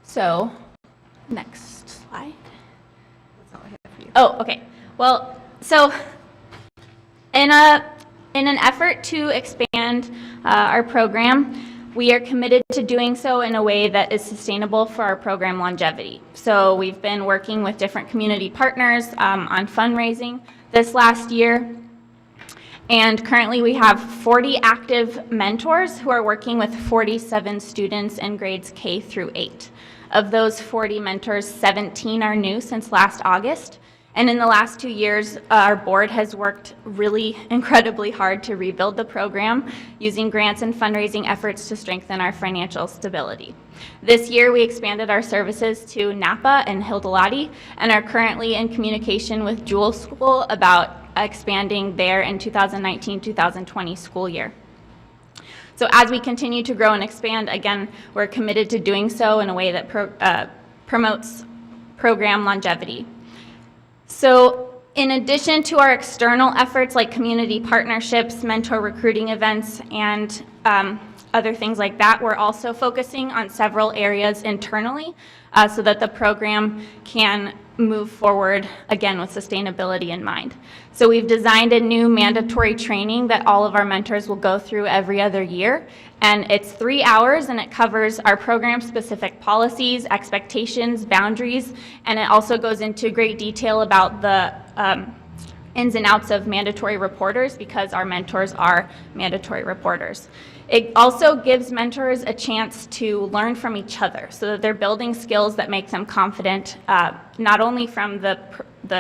So, next slide. That's all I have for you. Oh, okay. Well, so in an effort to expand our program, we are committed to doing so in a way that is sustainable for our program longevity. So we've been working with different community partners on fundraising this last year. And currently we have 40 active mentors who are working with 47 students in grades K through 8. Of those 40 mentors, 17 are new since last August. And in the last 2 years, our board has worked really incredibly hard to rebuild the program using grants and fundraising efforts to strengthen our financial stability. This year, we expanded our services to Napa and Hildalati and are currently in communication with Jewel School about expanding there in 2019-2020 school year. So as we continue to grow and expand, again, we're committed to doing so in a way that promotes program longevity. So in addition to our external efforts like community partnerships, mentor recruiting events, and other things like that, we're also focusing on several areas internally so that the program can move forward, again, with sustainability in mind. So we've designed a new mandatory training that all of our mentors will go through every other year. And it's 3 hours, and it covers our program-specific policies, expectations, boundaries, and it also goes into great detail about the ins and outs of mandatory reporters, because our mentors are mandatory reporters. It also gives mentors a chance to learn from each other so that they're building skills that make them confident, not only from the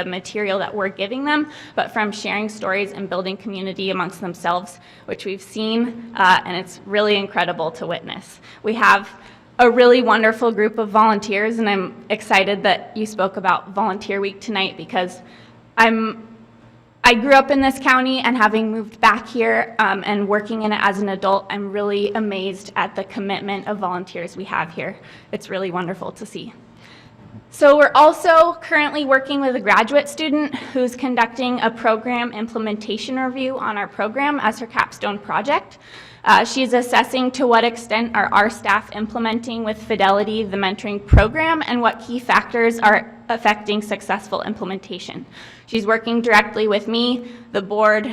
material that we're giving them, but from sharing stories and building community amongst themselves, which we've seen, and it's really incredible to witness. We have a really wonderful group of volunteers, and I'm excited that you spoke about Volunteer Week tonight, because I grew up in this county, and having moved back here and working in it as an adult, I'm really amazed at the commitment of volunteers we have here. It's really wonderful to see. So we're also currently working with a graduate student who's conducting a program implementation review on our program as her capstone project. She's assessing to what extent are our staff implementing with fidelity the mentoring program and what key factors are affecting successful implementation. She's working directly with me, the board,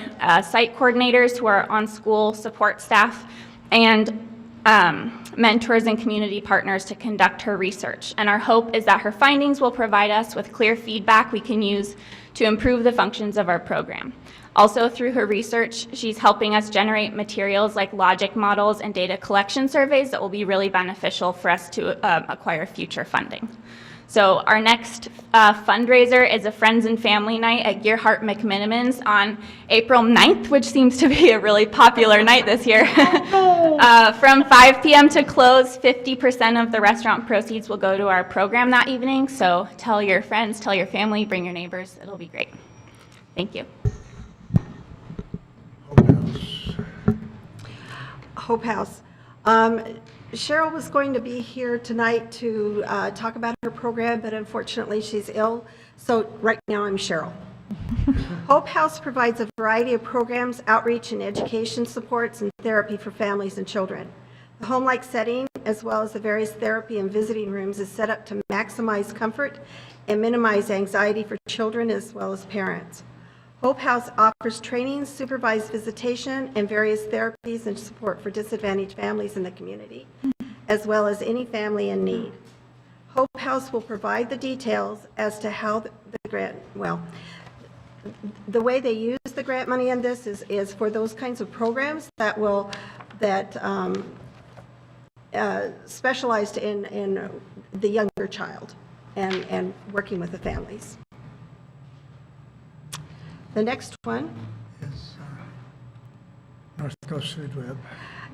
site coordinators who are on school support staff, and mentors and community partners to conduct her research. And our hope is that her findings will provide us with clear feedback we can use to improve the functions of our program. Also, through her research, she's helping us generate materials like logic models and data collection surveys that will be really beneficial for us to acquire future funding. So our next fundraiser is a Friends and Family Night at Gearhart McMinimans on April 9th, which seems to be a really popular night this year. From 5 p.m. to close, 50% of the restaurant proceeds will go to our program that evening. So tell your friends, tell your family, bring your neighbors. It'll be great. Thank you. Hope House. Cheryl was going to be here tonight to talk about her program, but unfortunately she's ill. So right now I'm Cheryl. Hope House provides a variety of programs, outreach and education supports, and therapy for families and children. The home-like setting, as well as the various therapy and visiting rooms, is set up to maximize comfort and minimize anxiety for children as well as parents. Hope House offers training, supervised visitation, and various therapies and support for disadvantaged families in the community, as well as any family in need. Hope House will provide the details as to how the grant, well, the way they use the grant money in this is for those kinds of programs that will, specialized in the younger child and working with the families. The next one is North Coast Food Web.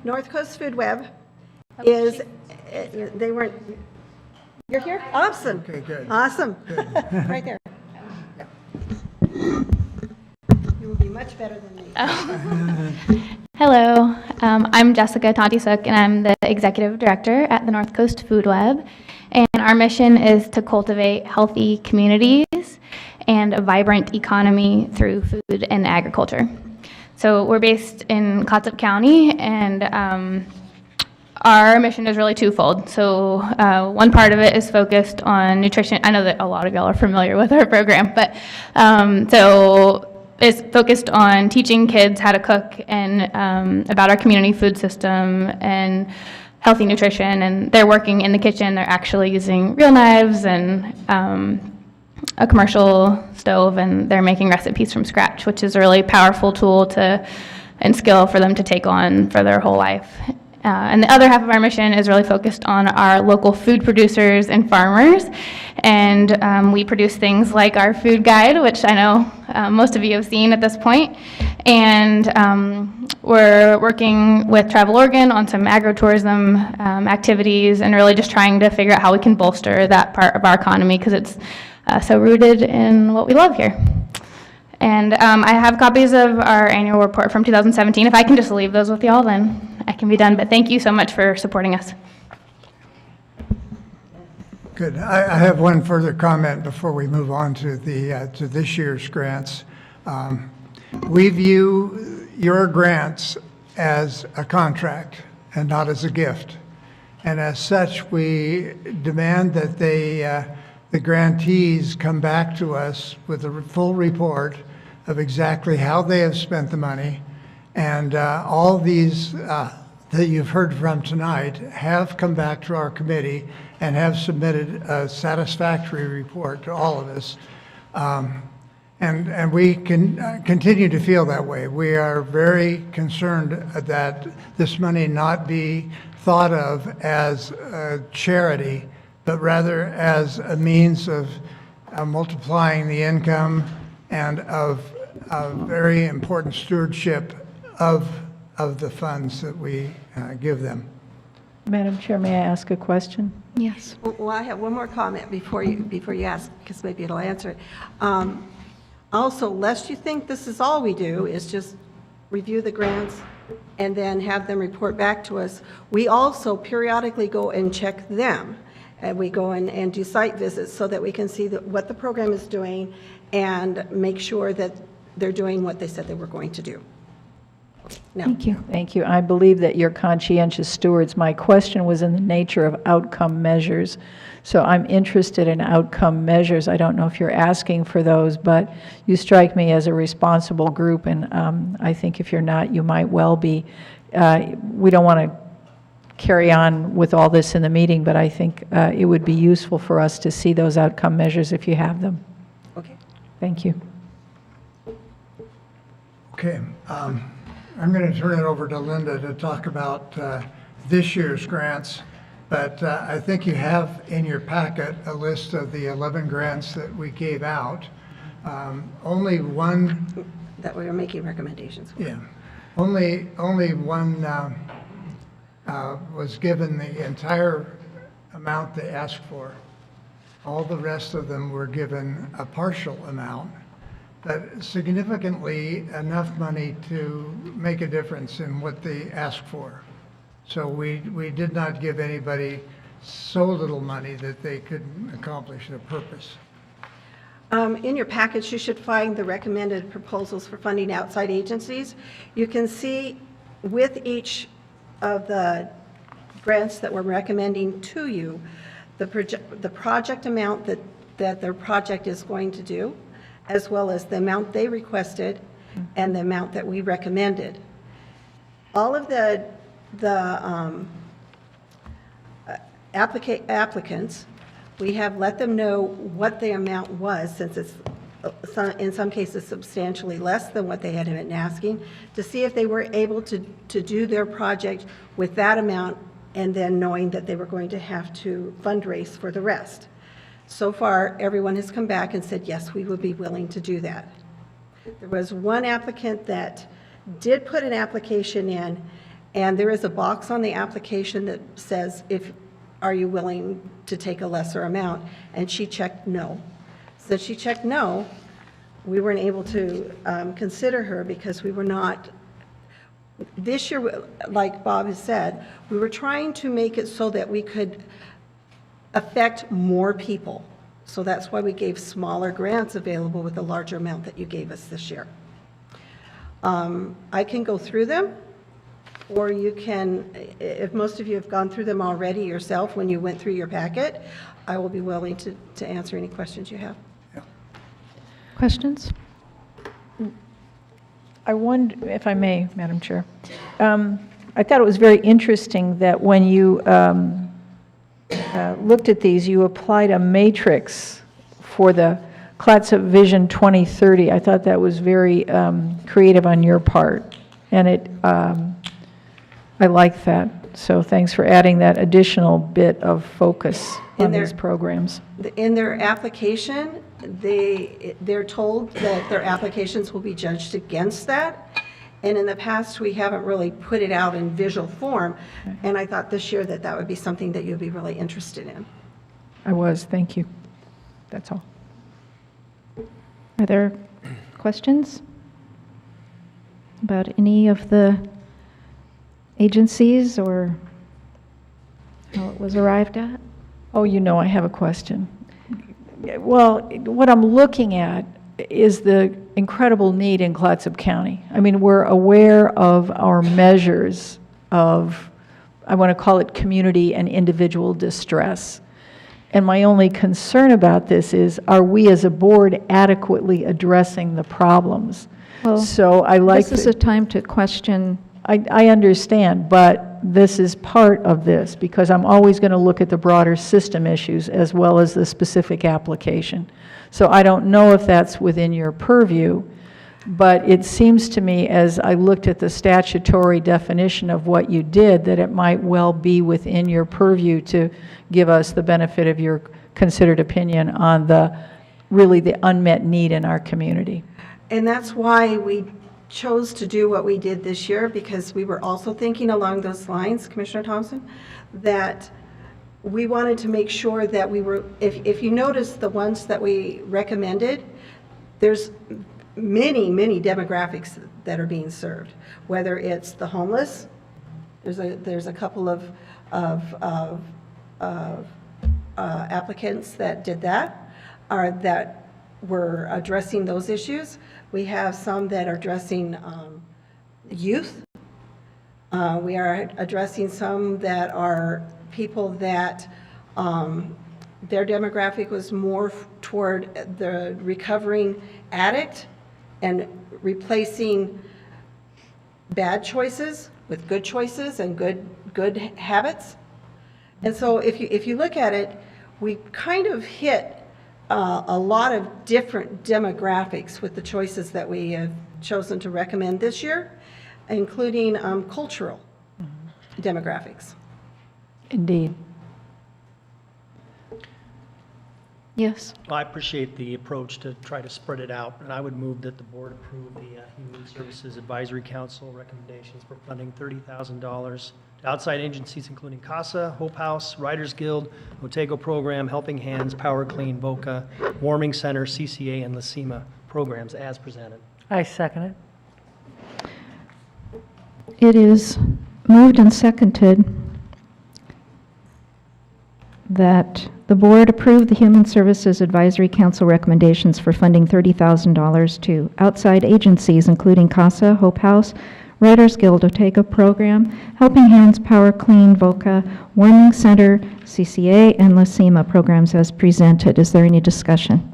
North Coast Food Web is, they weren't, You're here? Awesome. Okay, good. Awesome. Right there. You will be much better than me. Hello, I'm Jessica Tontisuk, and I'm the Executive Director at the North Coast Food Web. And our mission is to cultivate healthy communities and a vibrant economy through food and agriculture. So we're based in Clatsop County, and our mission is really twofold. So one part of it is focused on nutrition. I know that a lot of y'all are familiar with our program, but so it's focused on teaching kids how to cook and about our community food system and healthy nutrition. And they're working in the kitchen. They're actually using real knives and a commercial stove, and they're making recipes from scratch, which is a really powerful tool and skill for them to take on for their whole life. And the other half of our mission is really focused on our local food producers and farmers. And we produce things like our food guide, which I know most of you have seen at this point. And we're working with Travel Oregon on some agritourism activities and really just trying to figure out how we can bolster that part of our economy because it's so rooted in what we love here. And I have copies of our annual report from 2017. If I can just leave those with y'all, then I can be done. But thank you so much for supporting us. Good. I have one further comment before we move on to to this year's grants. We view your grants as a contract and not as a gift. And as such, we demand that the grantees come back to us with a full report of exactly how they have spent the money. And all these that you've heard from tonight have come back to our committee and have submitted a satisfactory report to all of us. And we can continue to feel that way. We are very concerned that this money not be thought of as a charity, but rather as a means of multiplying the income and of very important stewardship of the funds that we give them. Madam Chair, may I ask a question? Yes. Well, I have one more comment before you ask, because maybe it'll answer it. Also, lest you think this is all we do, is just review the grants and then have them report back to us. We also periodically go and check them. And we go in and do site visits so that we can see what the program is doing and make sure that they're doing what they said they were going to do. No. Thank you. Thank you. I believe that you're conscientious stewards. My question was in the nature of outcome measures. So I'm interested in outcome measures. I don't know if you're asking for those, but you strike me as a responsible group, and I think if you're not, you might well be. We don't want to carry on with all this in the meeting, but I think it would be useful for us to see those outcome measures if you have them. Okay. Thank you. Okay. I'm going to turn it over to Linda to talk about this year's grants, but I think you have in your packet a list of the 11 grants that we gave out. Only one... That we are making recommendations for. Yeah. Only one was given the entire amount they asked for. All the rest of them were given a partial amount, but significantly enough money to make a difference in what they asked for. So we did not give anybody so little money that they couldn't accomplish their purpose. In your package, you should find the recommended proposals for funding outside agencies. You can see with each of the grants that we're recommending to you, the project amount that their project is going to do, as well as the amount they requested and the amount that we recommended. All of the applicants, we have let them know what the amount was, since it's in some cases substantially less than what they had been asking, to see if they were able to do their project with that amount, and then knowing that they were going to have to fundraise for the rest. So far, everyone has come back and said, yes, we would be willing to do that. There was one applicant that did put an application in, and there is a box on the application that says are you willing to take a lesser amount? And she checked no. Since she checked no, we weren't able to consider her because we were not, this year, like Bob has said, we were trying to make it so that we could affect more people. So that's why we gave smaller grants available with the larger amount that you gave us this year. I can go through them, or you can, if most of you have gone through them already yourself when you went through your packet, I will be willing to answer any questions you have. Questions? I wonder, if I may, Madam Chair, I thought it was very interesting that when you looked at these, you applied a matrix for the Clatsop Vision 2030. I thought that was very creative on your part, and I like that. So thanks for adding that additional bit of focus on these programs. In their application, they're told that their applications will be judged against that. And in the past, we haven't really put it out in visual form. And I thought this year that that would be something that you'd be really interested in. I was, thank you. That's all. Are there questions about any of the agencies or how it was arrived at? Oh, you know I have a question. Well, what I'm looking at is the incredible need in Clatsop County. I mean, we're aware of our measures of, I want to call it community and individual distress. And my only concern about this is, are we as a board adequately addressing the problems? Well, so I like this is a time to question. I understand, but this is part of this, because I'm always going to look at the broader system issues as well as the specific application. So I don't know if that's within your purview, but it seems to me, as I looked at the statutory definition of what you did, that it might well be within your purview to give us the benefit of your considered opinion on really the unmet need in our community. And that's why we chose to do what we did this year, because we were also thinking along those lines, Commissioner Thompson, that we wanted to make sure that we were, if you notice the ones that we recommended, there's many demographics that are being served, whether it's the homeless, there's a couple of applicants that did that, or that were addressing those issues. We have some that are addressing youth. We are addressing some that are people that their demographic was more toward the recovering addict and replacing bad choices with good choices and good habits. And so if you look at it, we kind of hit a lot of different demographics with the choices that we have chosen to recommend this year, including cultural demographics. Indeed. Yes. Well, I appreciate the approach to try to spread it out, and I would move that the board approve the Human Services Advisory Council recommendations for funding $30,000 to outside agencies including CASA, Hope House, Writers Guild, Otego Program, Helping Hands, Power Clean, VOCA, Warming Center, CCA, and LACIMA programs as presented. I second it. It is moved and seconded that the board approve the Human Services Advisory Council recommendations for funding $30,000 to outside agencies including CASA, Hope House, Writers Guild, Otego Program, Helping Hands, Power Clean, VOCA, Warming Center, CCA, and LACIMA programs as presented. Is there any discussion?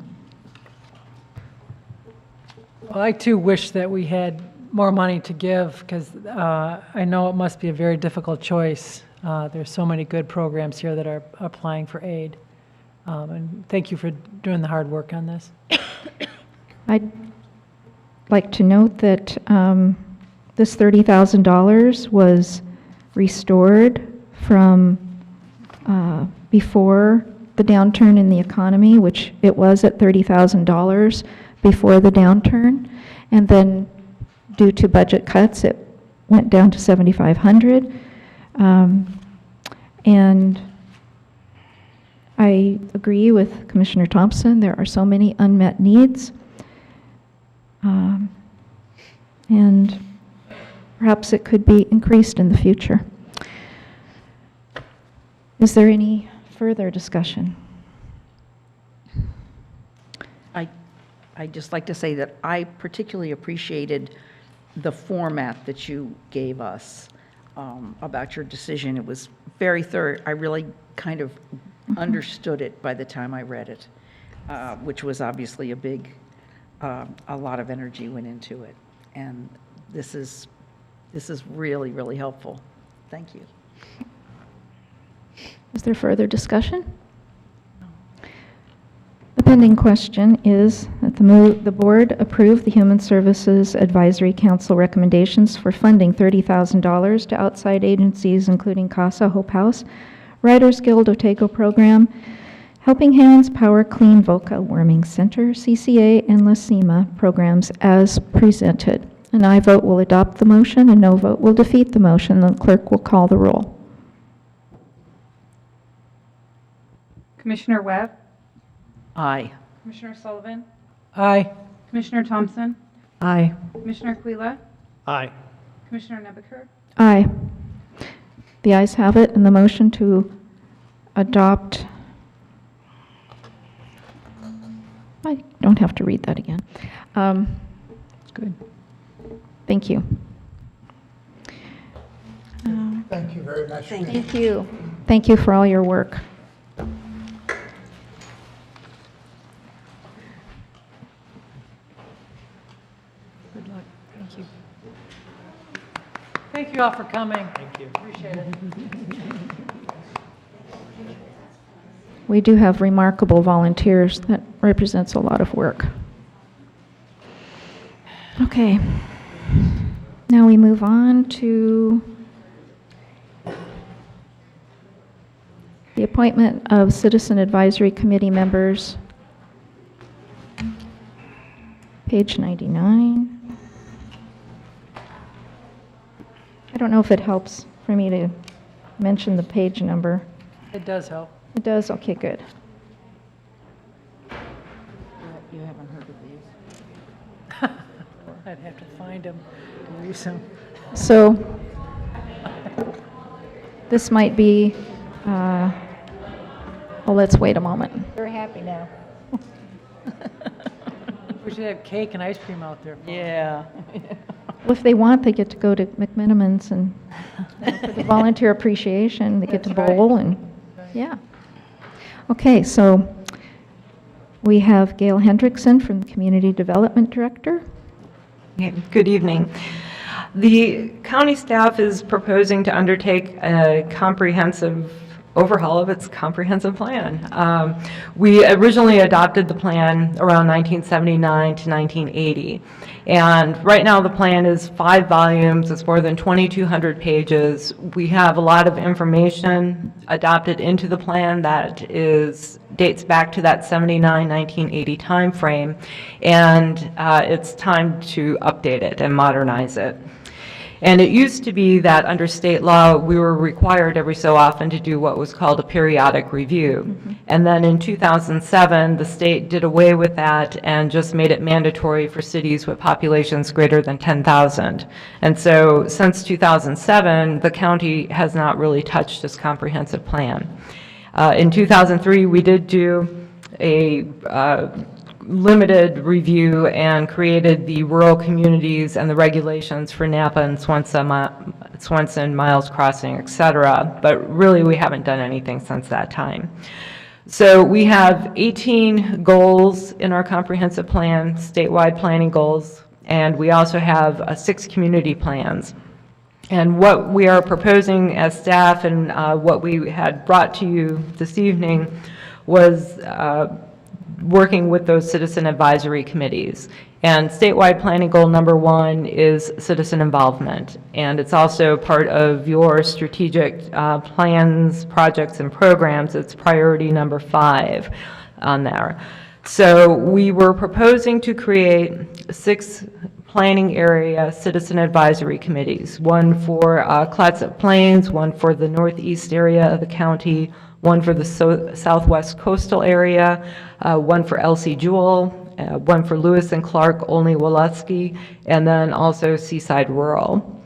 Well, I too wish that we had more money to give, because I know it must be a very difficult choice. There's so many good programs here that are applying for aid. And thank you for doing the hard work on this. I'd like to note that this $30,000 was restored from before the downturn in the economy, which it was at $30,000 before the downturn, and then due to budget cuts, it went down to $7,500. And I agree with Commissioner Thompson. There are so many unmet needs. And perhaps it could be increased in the future. Is there any further discussion? I'd just like to say that I particularly appreciated the format that you gave us about your decision. It was very thorough. I really kind of understood it by the time I read it, which was obviously a lot of energy went into it. And this is really, really helpful. Thank you. Is there further discussion? The pending question is that the board approve the Human Services Advisory Council recommendations for funding $30,000 to outside agencies including CASA, Hope House, Writers Guild Otago Program, Helping Hands, Power Clean Voca Warming Center, CCA, and LACIMA programs as presented. An aye vote will adopt the motion, and no vote will defeat the motion. The clerk will call the roll. Commissioner Webb? Aye. Commissioner Sullivan? Aye. Commissioner Thompson? Aye. Commissioner Aquila? Aye. Commissioner Nebeker? Aye. The ayes have it, and the motion to adopt, I don't have to read that again. Good. Thank you. Thank you very much. Thank you. Thank you for all your work. Good luck. Thank you. Thank you all for coming. Thank you. Appreciate it. We do have remarkable volunteers. That represents a lot of work. Okay. Now we move on to the appointment of Citizen Advisory Committee members. Page 99. I don't know if it helps for me to mention the page number. It does help. It does? Okay, good. You haven't heard of these? I'd have to find them to use them. So this might be, well, let's wait a moment. They're happy now. We should have cake and ice cream out there. Yeah. Well, if they want, they get to go to McMinimans and for the volunteer appreciation, they get to That's right. bowl and, yeah. Okay, so we have Gail Hendrickson from the Community Development Director. Good evening. The county staff is proposing to undertake a comprehensive overhaul of its comprehensive plan. We originally adopted the plan around 1979 to 1980. And right now the plan is 5 volumes. It's more than 2,200 pages. We have a lot of information adopted into the plan that dates back to that 1980 timeframe. And it's time to update it and modernize it. And it used to be that under state law, we were required every so often to do what was called a periodic review. Mm-hmm. And then in 2007, the state did away with that and just made it mandatory for cities with populations greater than 10,000. And so since 2007, the county has not really touched this comprehensive plan. In 2003, we did do a limited review and created the rural communities and the regulations for Napa and Swenson, Miles Crossing, et cetera. But really, we haven't done anything since that time. So we have 18 goals in our comprehensive plan, statewide planning goals, and we also have 6 community plans. And what we are proposing as staff and what we had brought to you this evening was working with those citizen advisory committees. And statewide planning goal number 1 is citizen involvement. And it's also part of your strategic plans, projects, and programs. It's priority number 5 on there. So we were proposing to create 6 planning area citizen advisory committees, one for Clatsop Plains, one for the northeast area of the county, one for the Southwest Coastal area, one for Elsie Jewell, one for Lewis and Clark, Olney Wolosky, and then also Seaside Rural.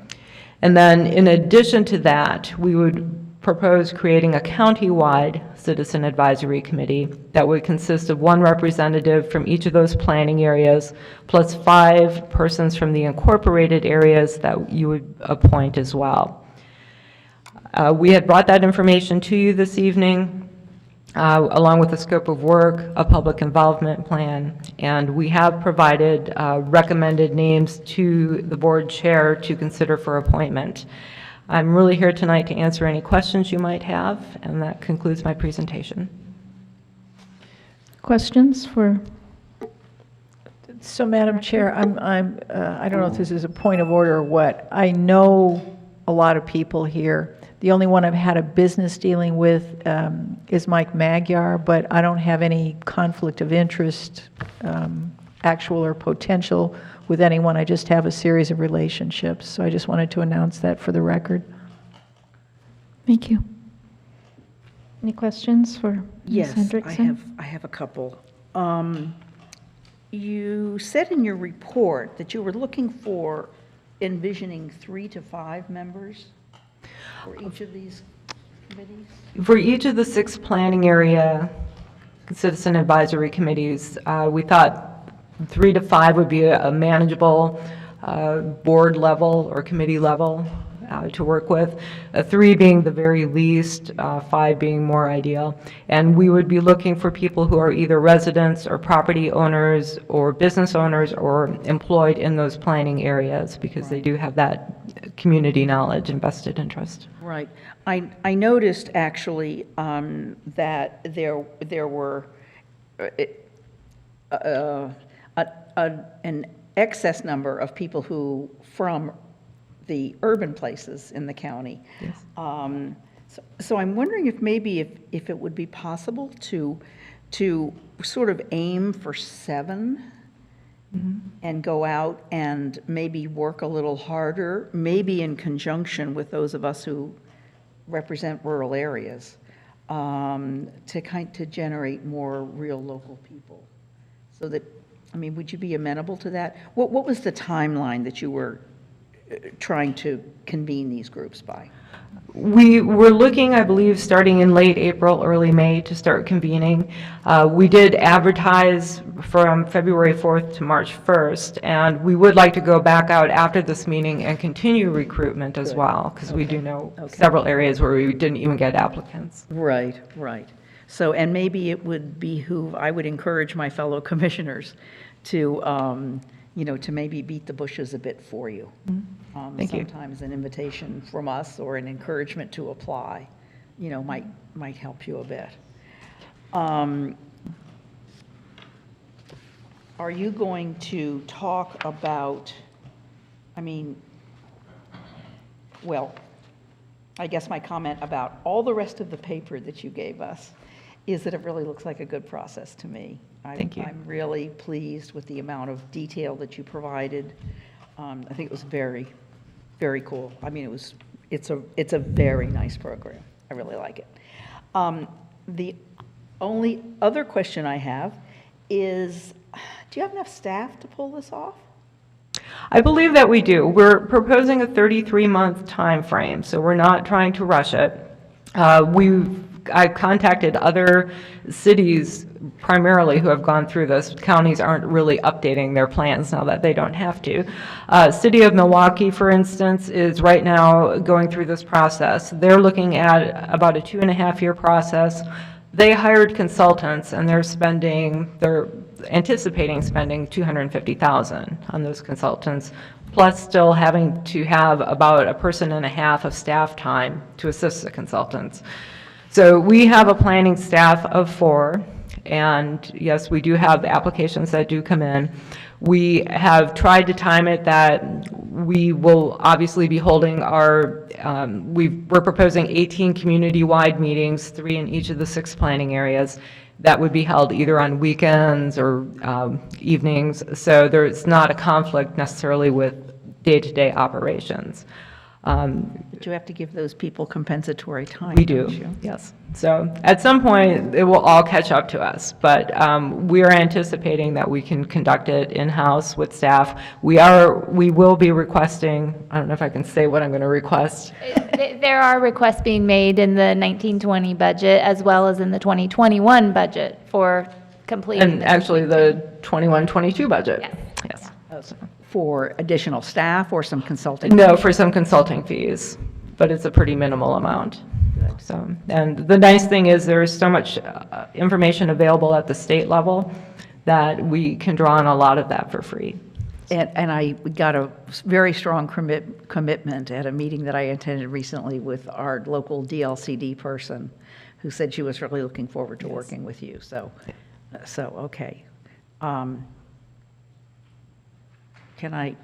And then in addition to that, we would propose creating a county-wide citizen advisory committee that would consist of one representative from each of those planning areas, plus 5 persons from the incorporated areas that you would appoint as well. We had brought that information to you this evening, along with the scope of work, a public involvement plan, and we have provided recommended names to the board chair to consider for appointment. I'm really here tonight to answer any questions you might have, and that concludes my presentation. Questions for? So, Madam Chair, I don't know if this is a point of order or what. I know a lot of people here. The only one I've had a business dealing with is Mike Magyar, but I don't have any conflict of interest, actual or potential, with anyone. I just have a series of relationships. So I just wanted to announce that for the record. Thank you. Any questions for Ms. Yes, Hendrickson? I have a couple. You said in your report that you were looking for envisioning 3 to 5 members for each of these committees? For each of the 6 planning area citizen advisory committees, we thought 3 to 5 would be a manageable board level or committee level to work with, 3 being the very least, 5 being more ideal. And we would be looking for people who are either residents or property owners or business owners or employed in those planning areas, because they do have that community knowledge and vested interest. Right. I noticed actually that there were an excess number of people who from the urban places in the county. Yes. So I'm wondering if maybe if it would be possible to sort of aim for 7 and go out and maybe work a little harder, maybe in conjunction with those of us who represent rural areas, to generate more real local people. So that, I mean, would you be amenable to that? What was the timeline that you were trying to convene these groups by? We were looking, I believe, starting in late April, early May to start convening. We did advertise from February 4th to March 1st, and we would like to go back out after this meeting and continue recruitment as well, because we do know several areas where we didn't even get applicants. Right, right. So, and maybe it would behoove, I would encourage my fellow commissioners to, to maybe beat the bushes a bit for you. Thank you. Sometimes an invitation from us or an encouragement to apply, might help you a bit. Are you going to talk about, I guess my comment about all the rest of the paper that you gave us is that it really looks like a good process to me. Thank you. I'm really pleased with the amount of detail that you provided. I think it was very, very cool. I mean, it's a very nice program. I really like it. The only other question I have is, do you have enough staff to pull this off? I believe that we do. We're proposing a 33-month time frame, so we're not trying to rush it. I contacted other cities primarily who have gone through this. Counties aren't really updating their plans now that they don't have to. City of Milwaukee, for instance, is right now going through this process. They're looking at about a 2.5-year process. They hired consultants, and they're anticipating spending $250,000 on those consultants, plus still having to have about 1.5 persons of staff time to assist the consultants. So we have a planning staff of 4, and yes, we do have applications that do come in. We have tried to time it that we will obviously be holding we're proposing 18 community-wide meetings, 3 in each of the 6 planning areas, that would be held either on weekends or evenings, so there's not a conflict necessarily with day-to-day operations. But you have to give those people compensatory time. We don't do, you? yes. So at some point, it will all catch up to us, but we are anticipating that we can conduct it in-house with staff. We will be requesting, I don't know if I can say what I'm going to request. There are requests being made in the 1920 budget as well as in the 2021 budget for completing. And actually, the 21-22 budget. Yes. Yes. For additional staff or some consulting? No, for some consulting fees, but it's a pretty minimal amount. So, and the nice thing is there is so much information available at the state level that we can draw on a lot of that for free. And I got a very strong commitment at a meeting that I attended recently with our local DLCD person, who said she was really looking forward to working with you. So okay. Can I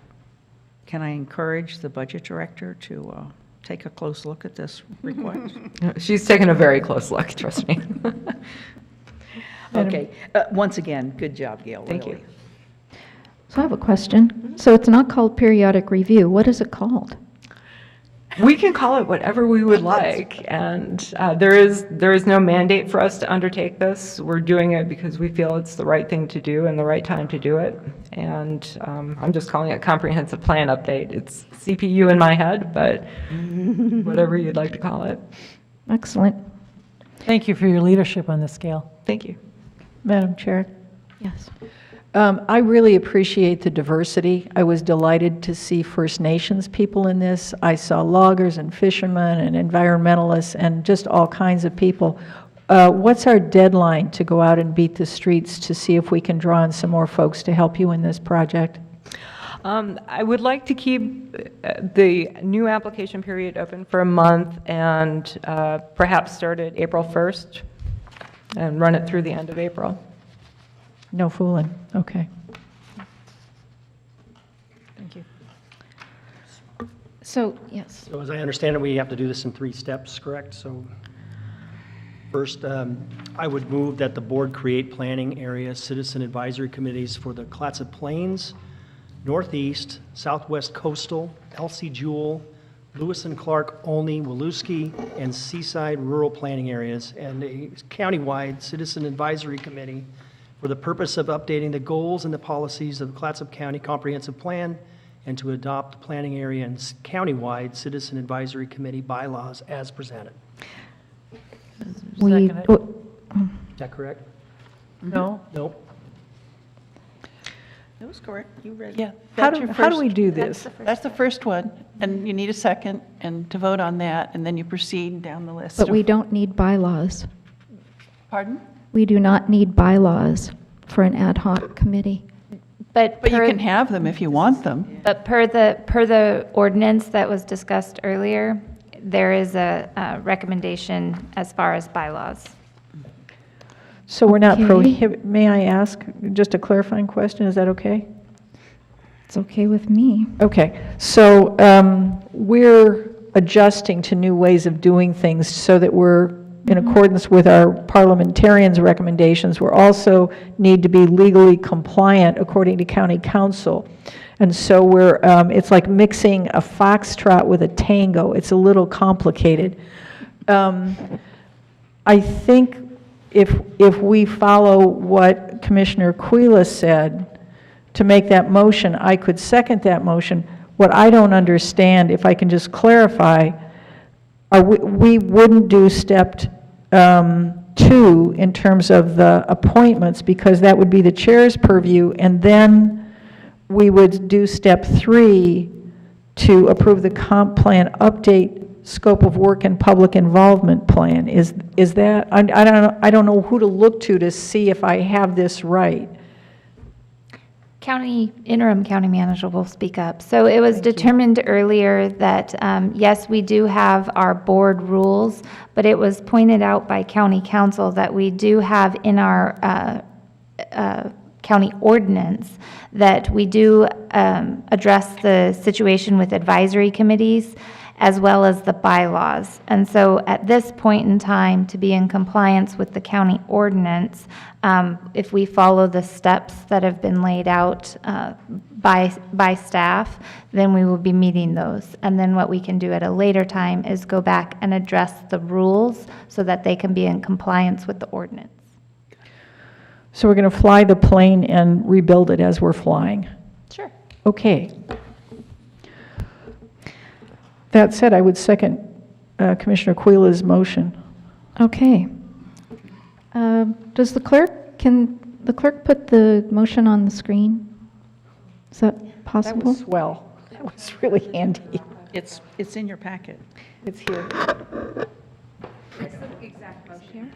encourage the budget director to take a close look at this request? She's taken a very close look, trust me. Okay. Once again, good job, Gail. Thank really. you. So I have a question. So it's not called periodic review. What is it called? We can call it whatever we would like, and there is no mandate for us to undertake this. We're doing it because we feel it's the right thing to do and the right time to do it. And I'm just calling it comprehensive plan update. It's CPU in my head, but whatever you'd like to call it. Excellent. Thank you for your leadership on this, Gail. Thank you. Madam Chair, Yes. I really appreciate the diversity. I was delighted to see First Nations people in this. I saw loggers and fishermen and environmentalists and just all kinds of people. What's our deadline to go out and beat the streets to see if we can draw in some more folks to help you in this project? I would like to keep the new application period open for a month and perhaps start at April 1st and run it through the end of April. No fooling. Okay. Thank you. So, yes. So as I understand it, we have to do this in 3 steps, correct? So first, I would move that the board create planning area citizen advisory committees for the Clatsop Plains, Northeast, Southwest Coastal, Elsie Jewell, Lewis and Clark, Olney, Woluski, and Seaside rural planning areas, and a countywide citizen advisory committee for the purpose of updating the goals and the policies of the Clatsop County Comprehensive Plan and to adopt planning area and countywide citizen advisory committee bylaws as presented. We, Is that correct? No? Nope. That was correct. You read. Yeah. That's your How do we first- do this? That's the first one, and you need a second, and to vote on that, and then you proceed down the list. but we don't need bylaws. Pardon? We do not need bylaws for an ad hoc committee. But But you per- can have them if you want them. But per the ordinance that was discussed earlier, there is a recommendation as far as bylaws. So we're not Okay. may I ask just a clarifying question? Is that okay? It's okay with me. Okay, so we're adjusting to new ways of doing things so that we're in accordance with our parliamentarians' recommendations. We're also need to be legally compliant according to county council. And so we're, it's like mixing a foxtrot with a tango. It's a little complicated. I think if we follow what Commissioner Quila said, to make that motion, I could second that motion. What I don't understand, if I can just clarify, we wouldn't do step 2 in terms of the appointments, because that would be the chair's purview, and then we would do step 3 to approve the comp plan update, scope of work and public involvement plan. Is that, I don't know who to look to see if I have this right. Interim county manager will speak up. So it was determined earlier that, yes, we do have our board rules, but it was pointed out by county council that we do have in our county ordinance that we do address the situation with advisory committees as well as the bylaws. And so at this point in time, to be in compliance with the county ordinance, if we follow the steps that have been laid out by staff, then we will be meeting those. And then what we can do at a later time is go back and address the rules so that they can be in compliance with the ordinance. So we're going to fly the plane and rebuild it as we're flying? Sure. Okay. That said, I would second Commissioner Quila's motion. Okay. Can the clerk put the motion on the screen? Is that possible? That was swell. That was really handy. It's in your packet. It's here. It's the exact motion.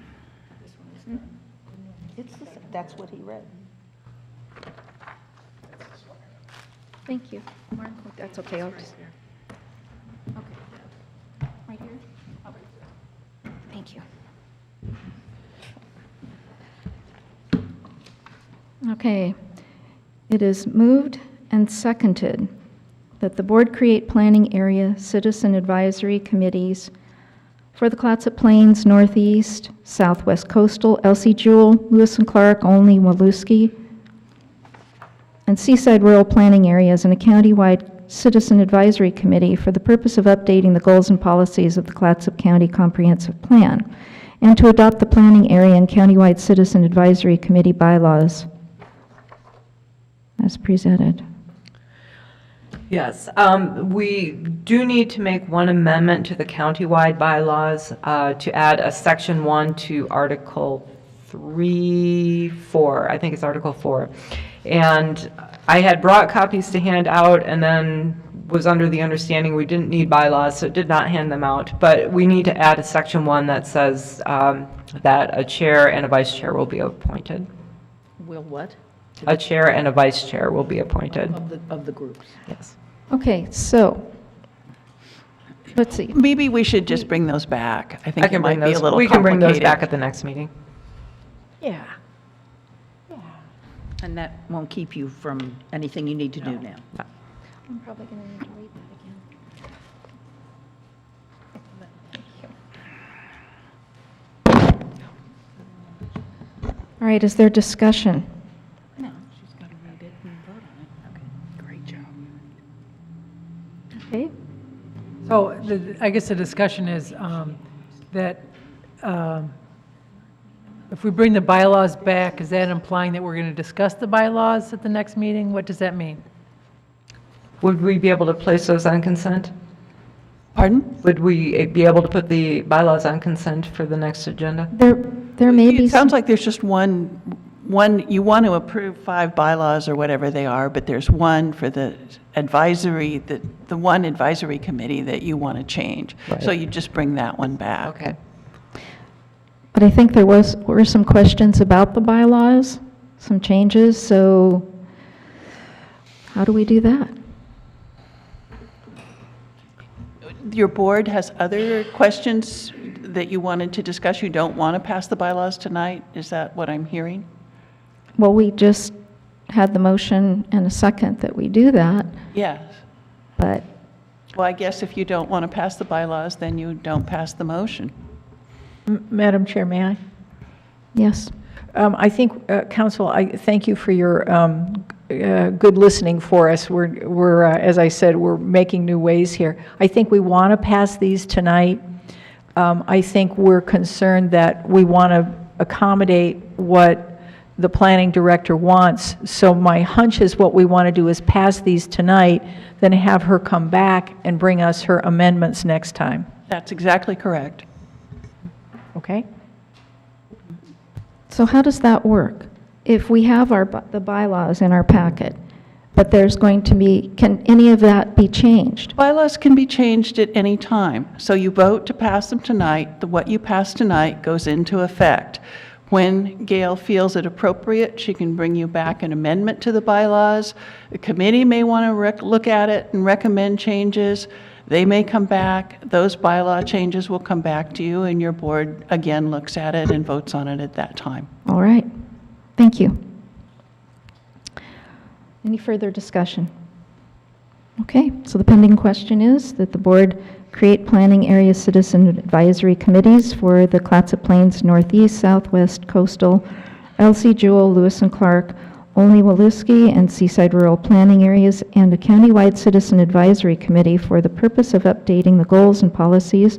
That's what he read. Thank you. Mark, That's okay, I'll just. right here? Thank you. Okay. It is moved and seconded that the board create planning area citizen advisory committees for the Clatsop Plains, Northeast, Southwest Coastal, Elsie Jewell, Lewis and Clark, Olney, Woluski, and Seaside Rural Planning Areas, and a countywide citizen advisory committee for the purpose of updating the goals and policies of the Clatsop County Comprehensive Plan, and to adopt the planning area and countywide citizen advisory committee bylaws as presented. Yes, we do need to make one amendment to the countywide bylaws to add a section 1 to Article 4. I think it's Article 4. And I had brought copies to hand out and then was under the understanding we didn't need bylaws, so did not hand them out. But we need to add a section 1 that says that a chair and a vice chair will be appointed. Will what? A chair and a vice chair will be appointed. Of the groups. Yes. Okay, so, let's see. Maybe we should just bring those back. I think I can it might bring be a those, little we can bring those complicated. back at the next meeting. Yeah. And that won't keep you from anything you need to do now. I'm probably going to need to read that again. All right, is there discussion? No, she's got to read it and vote on it. Okay, great job. Okay. So I guess the discussion is that if we bring the bylaws back, is that implying that we're going to discuss the bylaws at the next meeting? What does that mean? Would we be able to place those on consent? Pardon? Would we be able to put the bylaws on consent for the next agenda? There may be. It sounds like there's just one, you want to approve 5 bylaws or whatever they are, but there's one for the advisory, the one advisory committee that you want to change. Right. So you just bring that one back. Okay. But I think there were some questions about the bylaws, some changes, so how do we do that? Your board has other questions that you wanted to discuss? You don't want to pass the bylaws tonight? Is that what I'm hearing? Well, we just had the motion and a second that we do that, Yes. but Well, I guess if you don't want to pass the bylaws, then you don't pass the motion. Madam Chair, may I? yes. I think, Council, I thank you for your good listening for us. We're as I said, we're making new ways here. I think we want to pass these tonight. I think we're concerned that we want to accommodate what the planning director wants. So my hunch is what we want to do is pass these tonight, then have her come back and bring us her amendments next time. That's exactly correct. Okay? So how does that work? If we have the bylaws in our packet, but there's going to be, can any of that be changed? Bylaws can be changed at any time. So you vote to pass them tonight. What you pass tonight goes into effect. When Gail feels it appropriate, she can bring you back an amendment to the bylaws. The committee may want to look at it and recommend changes. They may come back. Those bylaw changes will come back to you, and your board again looks at it and votes on it at that time. All right. Thank you. Any further discussion? Okay, so the pending question is that the board create planning area citizen advisory committees for the Clatsop Plains Northeast, Southwest, Coastal, LC Jewell, Lewis and Clark, Olney Waluski, and Seaside Rural Planning Areas, and a countywide citizen advisory committee for the purpose of updating the goals and policies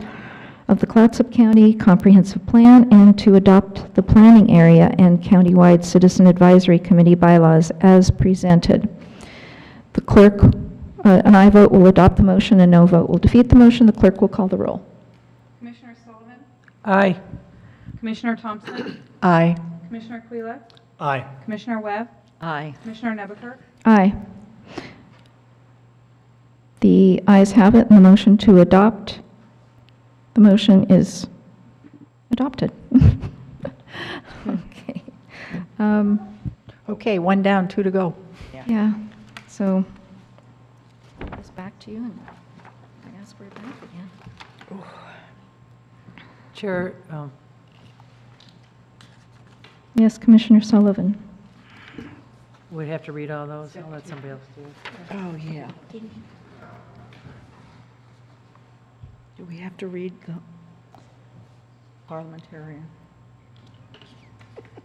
of the Clatsop County Comprehensive Plan and to adopt the planning area and countywide citizen advisory committee bylaws as presented. The clerk, an aye vote will adopt the motion, a no vote will defeat the motion. The clerk will call the roll. Commissioner Sullivan? Aye. Commissioner Thompson? Aye. Commissioner Quila? Aye. Commissioner Webb? Aye. Commissioner Nebeker? Aye. The ayes have it, and the motion to adopt, the motion is adopted. Okay. Okay, one down, two to go. Yeah, so, this back to you, and I guess we're back again. Chair, Yes, Commissioner Sullivan. we'd have to read all those. I'll let somebody else do it. Oh, yeah. Do we have to read the parliamentarian?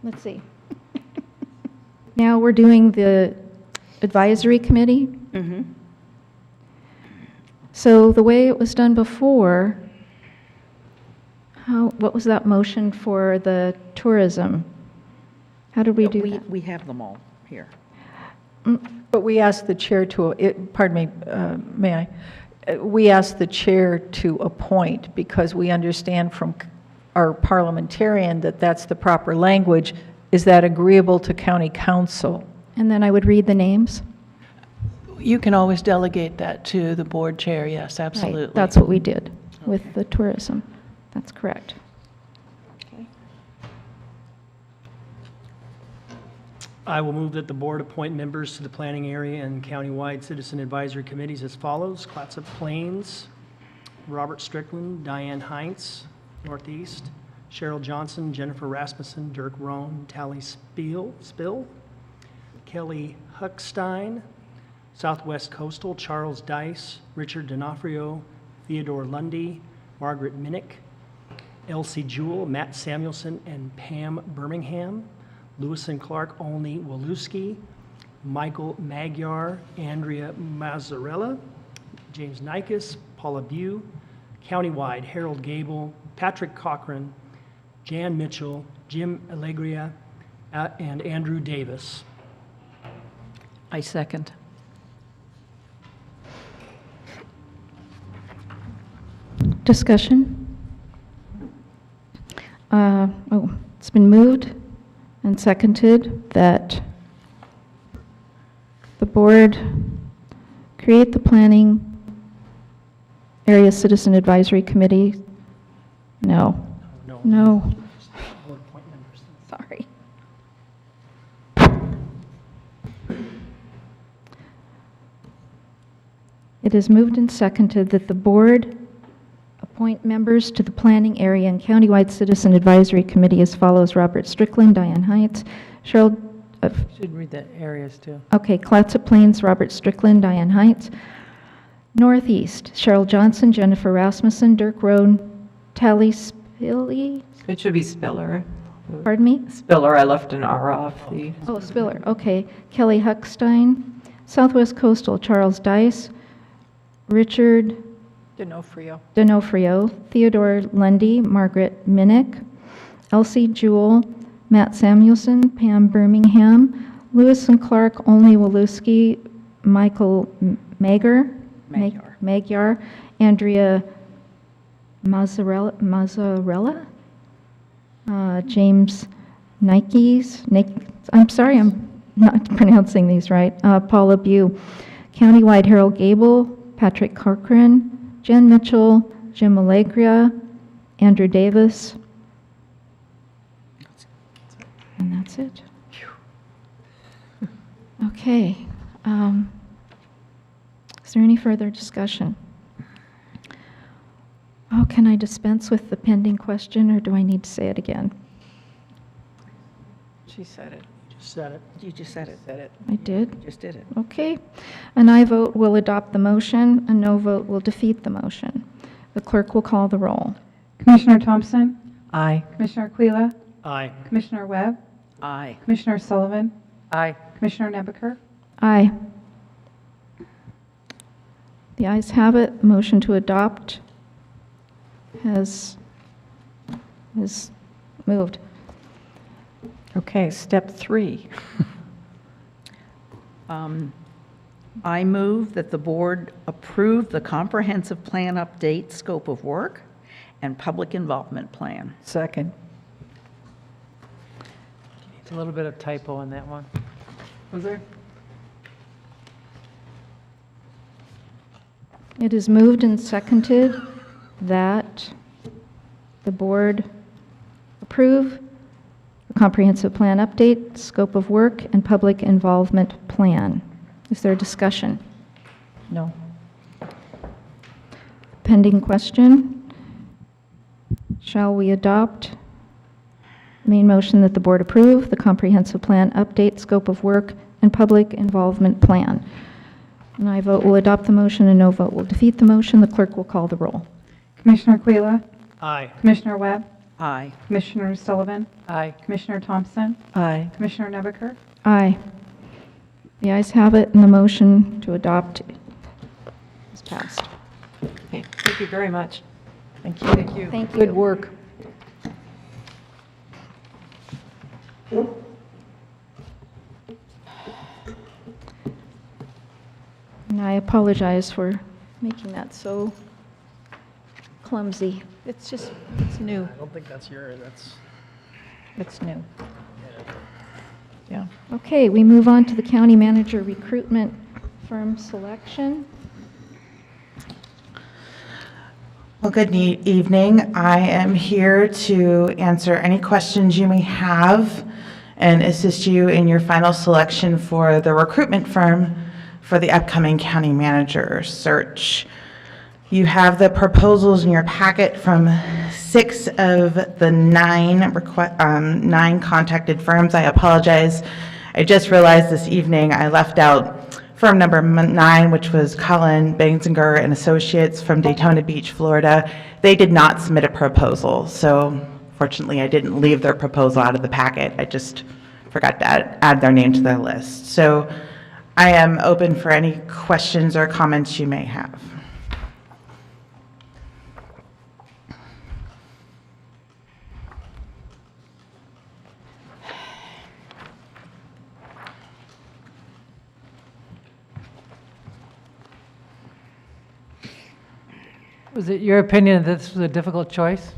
Let's see. Now we're doing the advisory committee. Mm-hmm. So the way it was done before, what was that motion for the tourism? How did we do that? We have them all here. But we asked the chair to, pardon me, may I? We asked the chair to appoint because we understand from our parliamentarian that that's the proper language. Is that agreeable to county council? And then I would read the names? You can always delegate that to the board chair, yes, absolutely. Right, that's what we did with the tourism. That's correct. I will move that the board appoint members to the planning area and countywide citizen advisory committees as follows. Clatsop Plains, Robert Strickland, Diane Heinz, Northeast, Cheryl Johnson, Jennifer Rasmussen, Dirk Rohn, Tally Spill, Kelly Huckstein, Southwest Coastal, Charles Dice, Richard D'Onofrio, Theodore Lundy, Margaret Minnick, Elsie Jewell, Matt Samuelson, and Pam Birmingham, Lewis and Clark, Olney Waluski, Michael Magyar, Andrea Mazzarella, James Nikas, Paula Bew, countywide, Harold Gable, Patrick Cochran, Jan Mitchell, Jim Allegria, and Andrew Davis. I second. Discussion? It's been moved and seconded that the board create the planning area citizen advisory committee. No. No. Board appoint members. Sorry. It is moved and seconded that the board appoint members to the Planning Area and Countywide Citizen Advisory Committee as follows: Robert Strickland, Diane Heinz, Cheryl, Should read the areas too. okay, Clatsop Plains, Robert Strickland, Diane Heinz. Northeast, Cheryl Johnson, Jennifer Rasmussen, Dirk Rohn, Tally Spilly, It should be Spiller. pardon me? Spiller, I left an R off the. Oh, Spiller, okay. Kelly Huckstein, Southwest Coastal, Charles Dice, Richard D'Onofrio, Theodore Lundy, Margaret Minnick, Elsie Jewell, Matt Samuelson, Pam Birmingham, Lewis and Clark, Olney Waluski, Michael Magyar, Andrea Mazzarella, James Nikes, I'm sorry, I'm not pronouncing these right, Paula Bew, countywide Harold Gable, Patrick Corcoran, Jen Mitchell, Jim Allegria, Andrew Davis, and that's it. Okay. Is there any further discussion? Oh, can I dispense with the pending question, or do I need to say it again? She said it. You just said it. You just said it. I did? You just did it. Okay. An aye vote will adopt the motion, a no vote will defeat the motion. The clerk will call the roll. Commissioner Thompson? Aye. Commissioner Aquila? Aye. Commissioner Webb? Aye. Commissioner Sullivan? Aye. Commissioner Nebeker? Aye. The ayes have it. Motion to adopt is moved. Okay, step 3. I move that the board approve the comprehensive plan update, scope of work, and public involvement plan. Second. It's a little bit of typo on that one. Was there? It is moved and seconded that the board approve the comprehensive plan update, scope of work, and public involvement plan. Is there discussion? No. Pending question. Shall we adopt main motion that the board approve the comprehensive plan update, scope of work, and public involvement plan? An aye vote will adopt the motion, and no vote will defeat the motion. The clerk will call the roll. Commissioner Aquila? Aye. Commissioner Webb? Aye. Commissioner Sullivan? Aye. Commissioner Thompson? Aye. Commissioner Nebeker? Aye. The ayes have it, and the motion to adopt is passed. Okay, thank you very much. Thank you. Thank you. Thank you. Good work. And I apologize for making that so clumsy. It's new. I don't think that's It's new. Yeah. Okay, we move on to the county manager recruitment firm selection. Well, good evening. I am here to answer any questions you may have and assist you in your final selection for the recruitment firm for the upcoming county manager search. You have the proposals in your packet from 6 of the 9 contacted firms. I apologize. I just realized this evening I left out firm number 9, which was Cullen, Benzinger and Associates from Daytona Beach, Florida. They did not submit a proposal, so fortunately I didn't leave their proposal out of the packet. I just forgot to add their name to the list. So I am open for any questions or comments you may have. Was it your opinion that this was a difficult choice?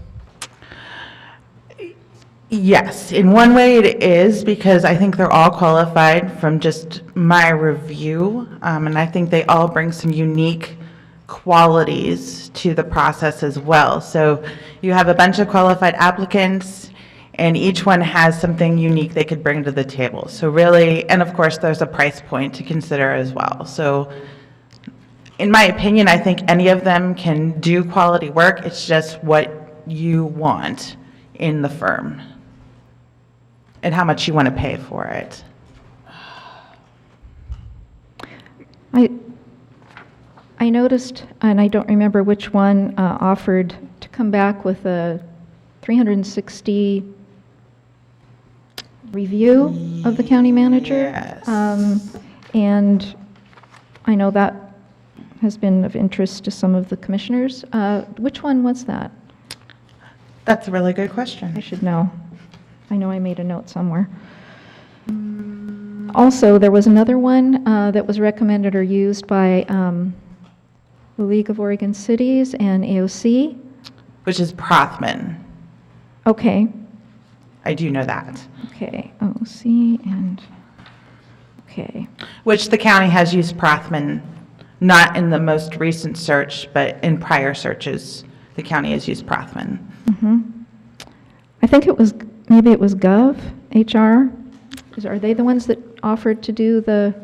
Yes, in one way it is, because I think they're all qualified from just my review, and I think they all bring some unique qualities to the process as well. So you have a bunch of qualified applicants, and each one has something unique they could bring to the table. So really, and of course, there's a price point to consider as well. So in my opinion, I think any of them can do quality work. It's just what you want in the firm and how much you want to pay for it. I noticed, and I don't remember which one offered to come back with a 360 review of the county manager. Yes. And I know that has been of interest to some of the commissioners. Which one was that? That's a really good question. I should know. I know I made a note somewhere. Also, there was another one that was recommended or used by the League of Oregon Cities and AOC. Which is Prothman. Okay. I do know that. Okay, OC and, okay. Which the county has used Prothman, not in the most recent search, but in prior searches, the county has used Prothman. I think it was, maybe it was Gov, HR. Are they the ones that offered to do the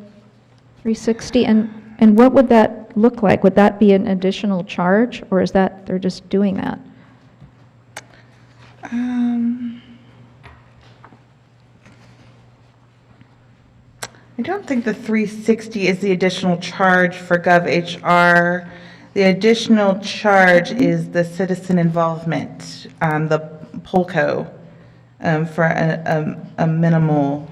360? And what would that look like? Would that be an additional charge, or is that they're just doing that? I don't think the 360 is the additional charge for GovHR. The additional charge is the citizen involvement, the POLCO, for a minimal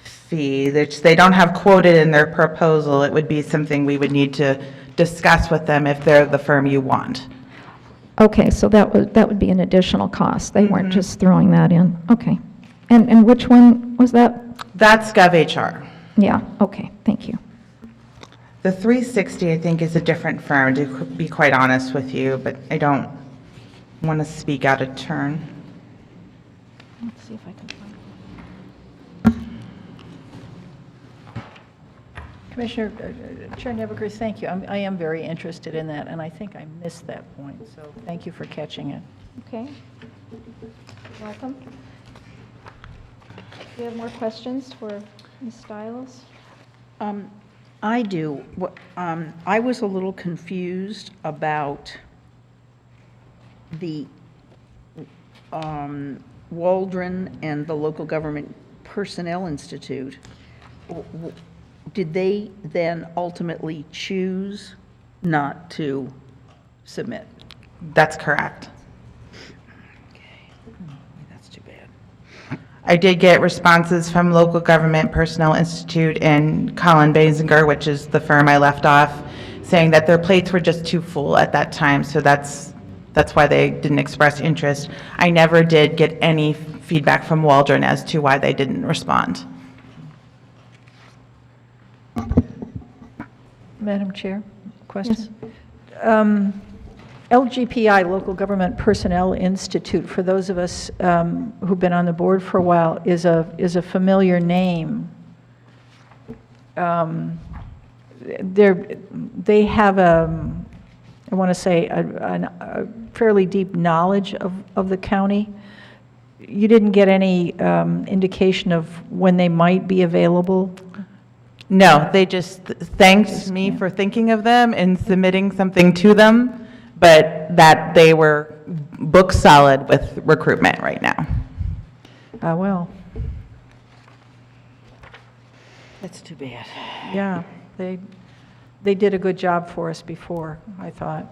fee, which they don't have quoted in their proposal. It would be something we would need to discuss with them if they're the firm you want. Okay, so that would be an additional cost. They weren't just throwing that in. Okay. And which one was that? That's GovHR. Yeah, okay, thank you. The 360, I think, is a different firm, to be quite honest with you, but I don't want to speak out of turn. Let's see if I can find Commissioner, Chair Nebeker, thank you. I am very interested in that, and I think I missed that point, so thank you for catching it. Okay. Welcome. Do you have more questions for Ms. Stiles? I do. I was a little confused about the Waldron and the Local Government Personnel Institute. Did they then ultimately choose not to submit? That's correct. That's too bad. I did get responses from Local Government Personnel Institute and Colin Basinger, which is the firm I left off, saying that their plates were just too full at that time, so that's why they didn't express interest. I never did get any feedback from Waldron as to why they didn't respond. Madam Chair, questions? LGPI, Local Government Personnel Institute, for those of us who've been on the board for a while, is a familiar name. They have I want to say, a fairly deep knowledge of the county. You didn't get any indication of when they might be available? No, they just thanked me for thinking of them and submitting something to them, but that they were book solid with recruitment right now. Well. That's too bad. Yeah, they did a good job for us before, I thought.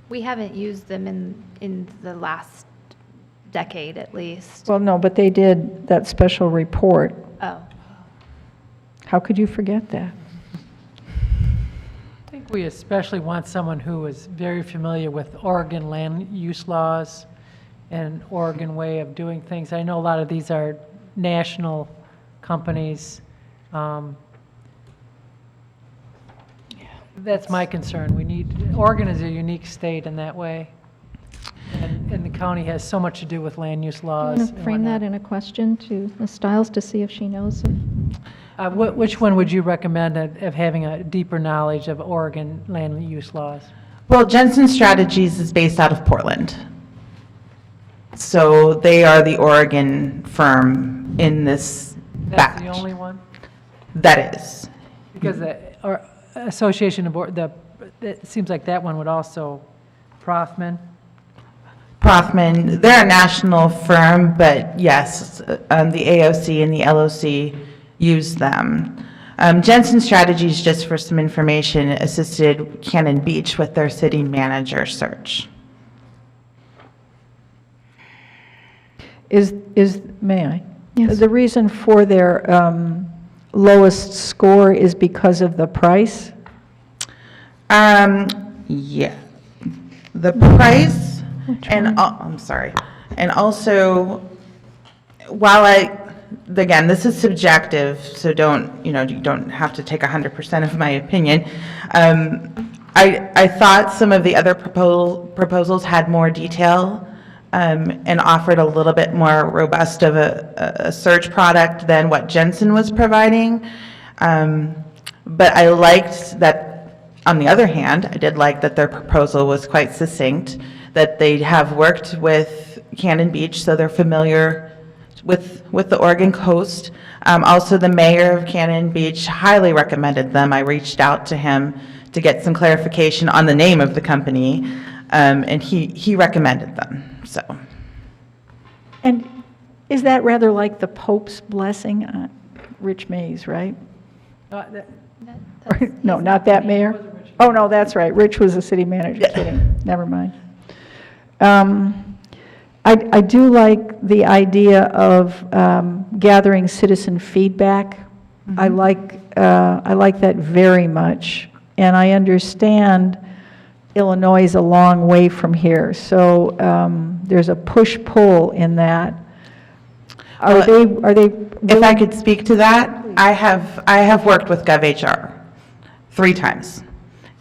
We haven't used them in the last decade at least. Well, no, but they did that special report. Oh. How could you forget that? I think we especially want someone who is very familiar with Oregon land use laws and Oregon way of doing things. I know a lot of these are national companies. That's my concern. Oregon is a unique state in that way. And the county has so much to do with land use laws. Do you want to frame that in a question to Ms. Stiles to see if she knows it? Which one would you recommend of having a deeper knowledge of Oregon land use laws? Well, Jensen Strategies is based out of Portland. So they are the Oregon firm in this batch. That's the only one? That is. Because the Association of Board, it seems like that one would also, Prothman. They're a national firm, but yes, the AOC and the LOC use them. Jensen Strategies, just for some information, assisted Cannon Beach with their city manager search. May I? Yes. The reason for their lowest score is because of the price? Yeah. The price, and I'm sorry. And also, while again, this is subjective, so you don't have to take 100% of my opinion. I thought some of the other proposals had more detail and offered a little bit more robust of a search product than what Jensen was providing. But I liked that, on the other hand, I did like that their proposal was quite succinct, that they have worked with Cannon Beach, so they're familiar with the Oregon coast. Also, the mayor of Cannon Beach highly recommended them. I reached out to him to get some clarification on the name of the company, and he recommended them. So, And is that rather like the Pope's blessing? Rich Mays, right? No, not that mayor? Oh, no, that's right. Rich was the city manager. Kidding. Never mind. I do like the idea of gathering citizen feedback. I like that very much. And I understand Illinois is a long way from here. So there's a push-pull in that. Are they? If I could speak to that, I have worked with GovHR 3 times.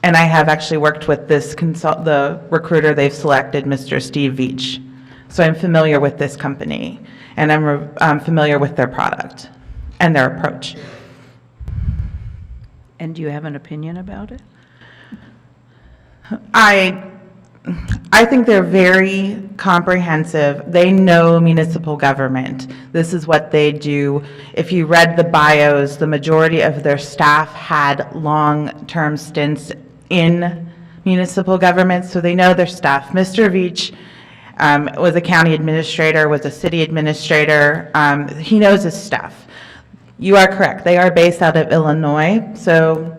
And I have actually worked with the recruiter they've selected, Mr. Steve Veach. So I'm familiar with this company, and I'm familiar with their product and their approach. And do you have an opinion about it? I think they're very comprehensive. They know municipal government. This is what they do. If you read the bios, the majority of their staff had long-term stints in municipal government, so they know their staff. Mr. Veach was a county administrator, was a city administrator. He knows his stuff. You are correct. They are based out of Illinois, so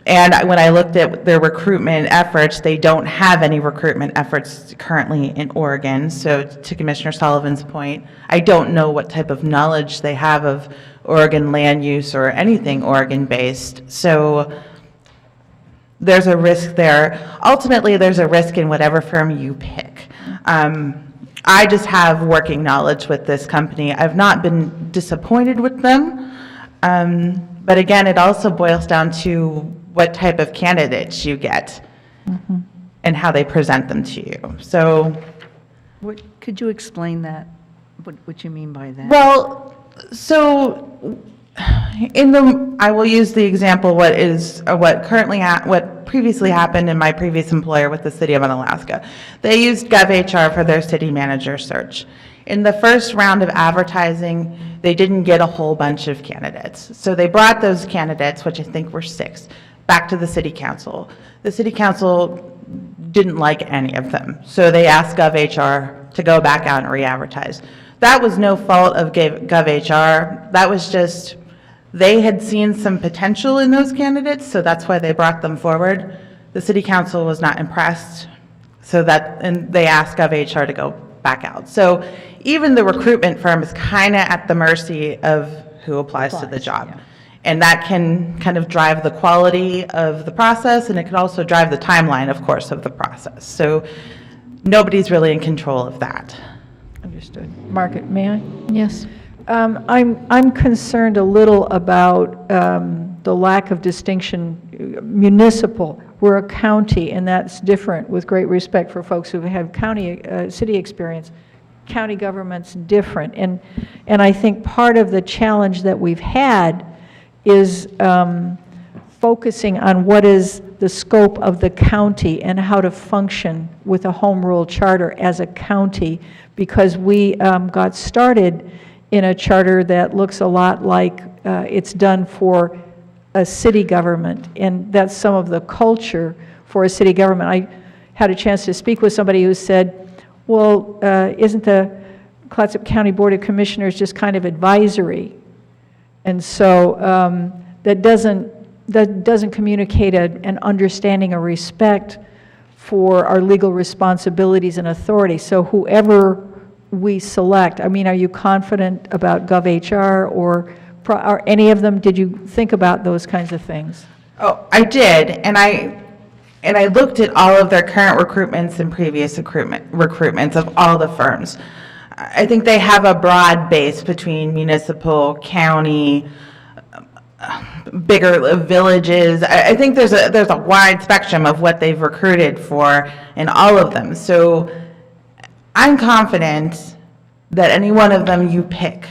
and when I looked at their recruitment efforts, they don't have any recruitment efforts currently in Oregon. So to Commissioner Sullivan's point, I don't know what type of knowledge they have of Oregon land use or anything Oregon-based. So there's a risk there. Ultimately, there's a risk in whatever firm you pick. I just have working knowledge with this company. I've not been disappointed with them. But again, it also boils down to what type of candidates you get and how they present them to you. So, Could you explain that, what you mean by that? well, so I will use the example what previously happened in my previous employer with the city of Unalaska. They used GovHR for their city manager search. In the first round of advertising, they didn't get a whole bunch of candidates. So they brought those candidates, which I think were 6, back to the city council. The city council didn't like any of them. So they asked GovHR to go back out and re-advertise. That was no fault of GovHR. That was just, they had seen some potential in those candidates, so that's why they brought them forward. The city council was not impressed, and they asked GovHR to go back out. So even the recruitment firm is kind of at the mercy of who applies to the job. Yeah. And that can kind of drive the quality of the process, and it can also drive the timeline, of course, of the process. So nobody's really in control of that. Understood. Margaret, may I? Yes. I'm concerned a little about the lack of distinction. Municipal, we're a county, and that's different, with great respect for folks who have city experience. County government's different. And I think part of the challenge that we've had is focusing on what is the scope of the county and how to function with a home rule charter as a county, because we got started in a charter that looks a lot like it's done for a city government, and that's some of the culture for a city government. I had a chance to speak with somebody who said, well, isn't the Clatsop County Board of Commissioners just kind of advisory? And so that doesn't communicate an understanding or respect for our legal responsibilities and authority. So whoever we select, I mean, are you confident about GovHR or any of them? Did you think about those kinds of things? Oh, I did, and I looked at all of their current recruitments and previous recruitments of all the firms. I think they have a broad base between municipal, county, bigger villages. I think there's a wide spectrum of what they've recruited for in all of them. So I'm confident that any one of them you pick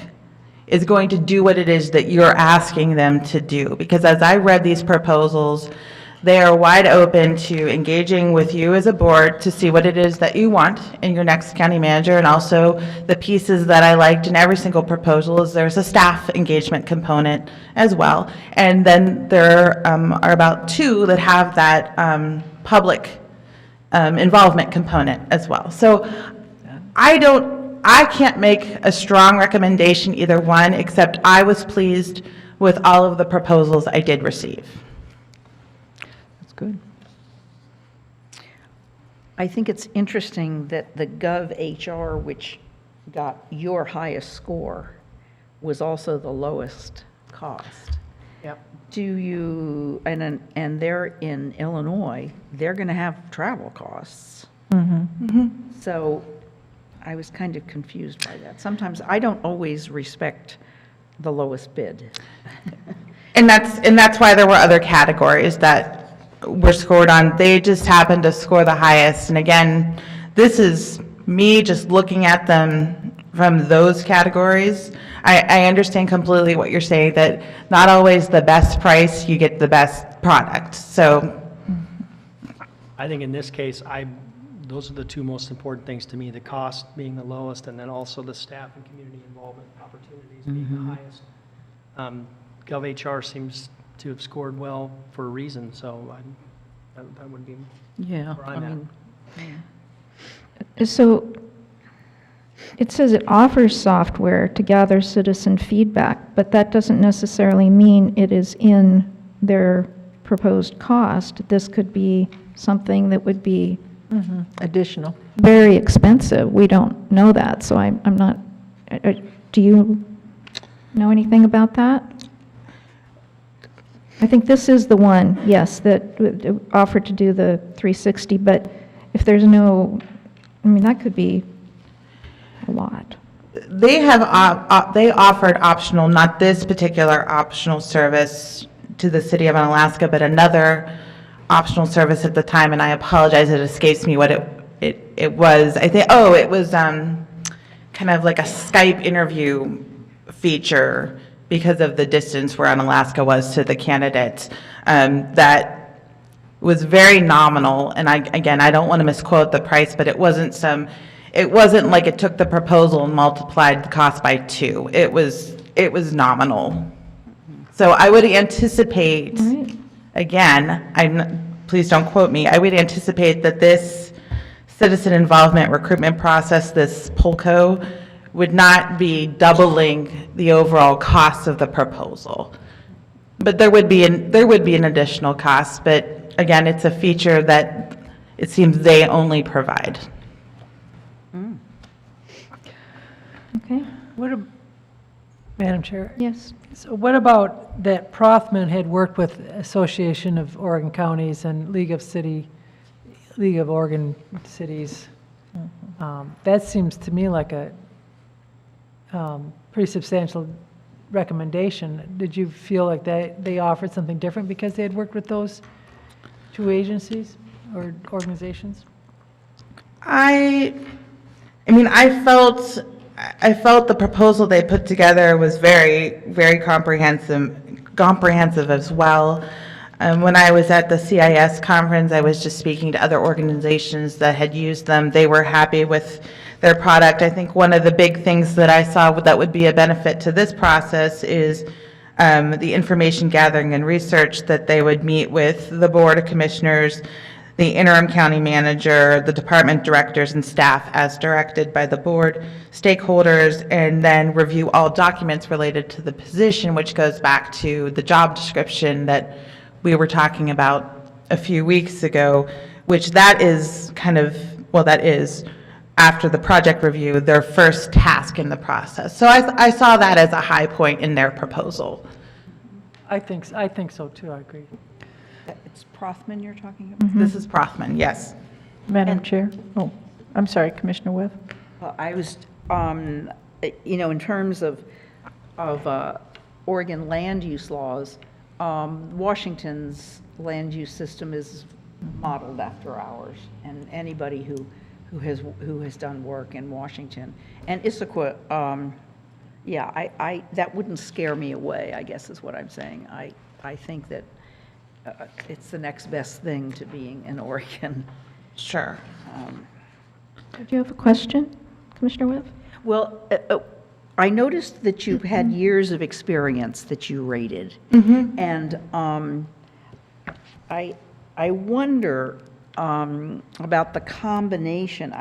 is going to do what it is that you're asking them to do. Because as I read these proposals, they are wide open to engaging with you as a board to see what it is that you want in your next county manager. And also the pieces that I liked in every single proposal is there's a staff engagement component as well. And then there are about 2 that have that public involvement component as well. So I can't make a strong recommendation either one, except I was pleased with all of the proposals I did receive. That's good. I think it's interesting that the GovHR, which got your highest score, was also the lowest cost. Yep. Do you, and they're in Illinois, they're going to have travel costs. So I was kind of confused by that. Sometimes I don't always respect the lowest bid. And that's why there were other categories that were scored on. They just happened to score the highest. And again, this is me just looking at them from those categories. I understand completely what you're saying, that not always the best price, you get the best product. So I think in this case, those are the two most important things to me, the cost being the lowest, and then also the staff and community involvement opportunities being the highest. GovHR seems to have scored well for a reason, so that would be Yeah, where I'm at. So it says it offers software to gather citizen feedback, but that doesn't necessarily mean it is in their proposed cost. This could be something that would be Additional. very expensive. We don't know that, so I'm not, do you know anything about that? I think this is the one, yes, that offered to do the 360, but if there's no, I mean, that could be a lot. they have, they offered optional, not this particular optional service to the city of Alaska, but another optional service at the time, and I apologize, it escapes me what it was. I think, it was kind of like a Skype interview feature because of the distance where Alaska was to the candidates. That was very nominal, and I don't want to misquote the price, but it wasn't like it took the proposal and multiplied the cost by 2. It was nominal. So I would anticipate, again, please don't quote me, I would anticipate that this citizen involvement recruitment process, this POLCO, would not be doubling the overall cost of the proposal. But there would be an additional cost, but again, it's a feature that it seems they only provide. Okay, Madam Chair? yes. So what about that Prothman had worked with Association of Oregon Counties and League of Oregon Cities? That seems to me like a pretty substantial recommendation. Did you feel like they offered something different because they had worked with those two agencies or organizations? I felt the proposal they put together was very, very comprehensive as well. When I was at the CIS conference, I was just speaking to other organizations that had used them. They were happy with their product. I think one of the big things that I saw that would be a benefit to this process is the information gathering and research, that they would meet with the Board of Commissioners, the interim county manager, the department directors and staff as directed by the board, stakeholders, and then review all documents related to the position, which goes back to the job description that we were talking about a few weeks ago, which that is after the project review, their first task in the process. So I saw that as a high point in their proposal. I think so too, I agree. It's Prothman you're talking about? This is Prothman, yes. Madam Chair? Oh, I'm sorry, Commissioner Webb. Well, I was, in terms of Oregon land use laws, Washington's land use system is modeled after ours, and anybody who has done work in Washington. And Issaquah, that wouldn't scare me away, I guess is what I'm saying. I think that it's the next best thing to being in Oregon. Sure. Did you have a question, Commissioner Webb? Well, I noticed that you've had years of experience that you rated. And I wonder about the combination.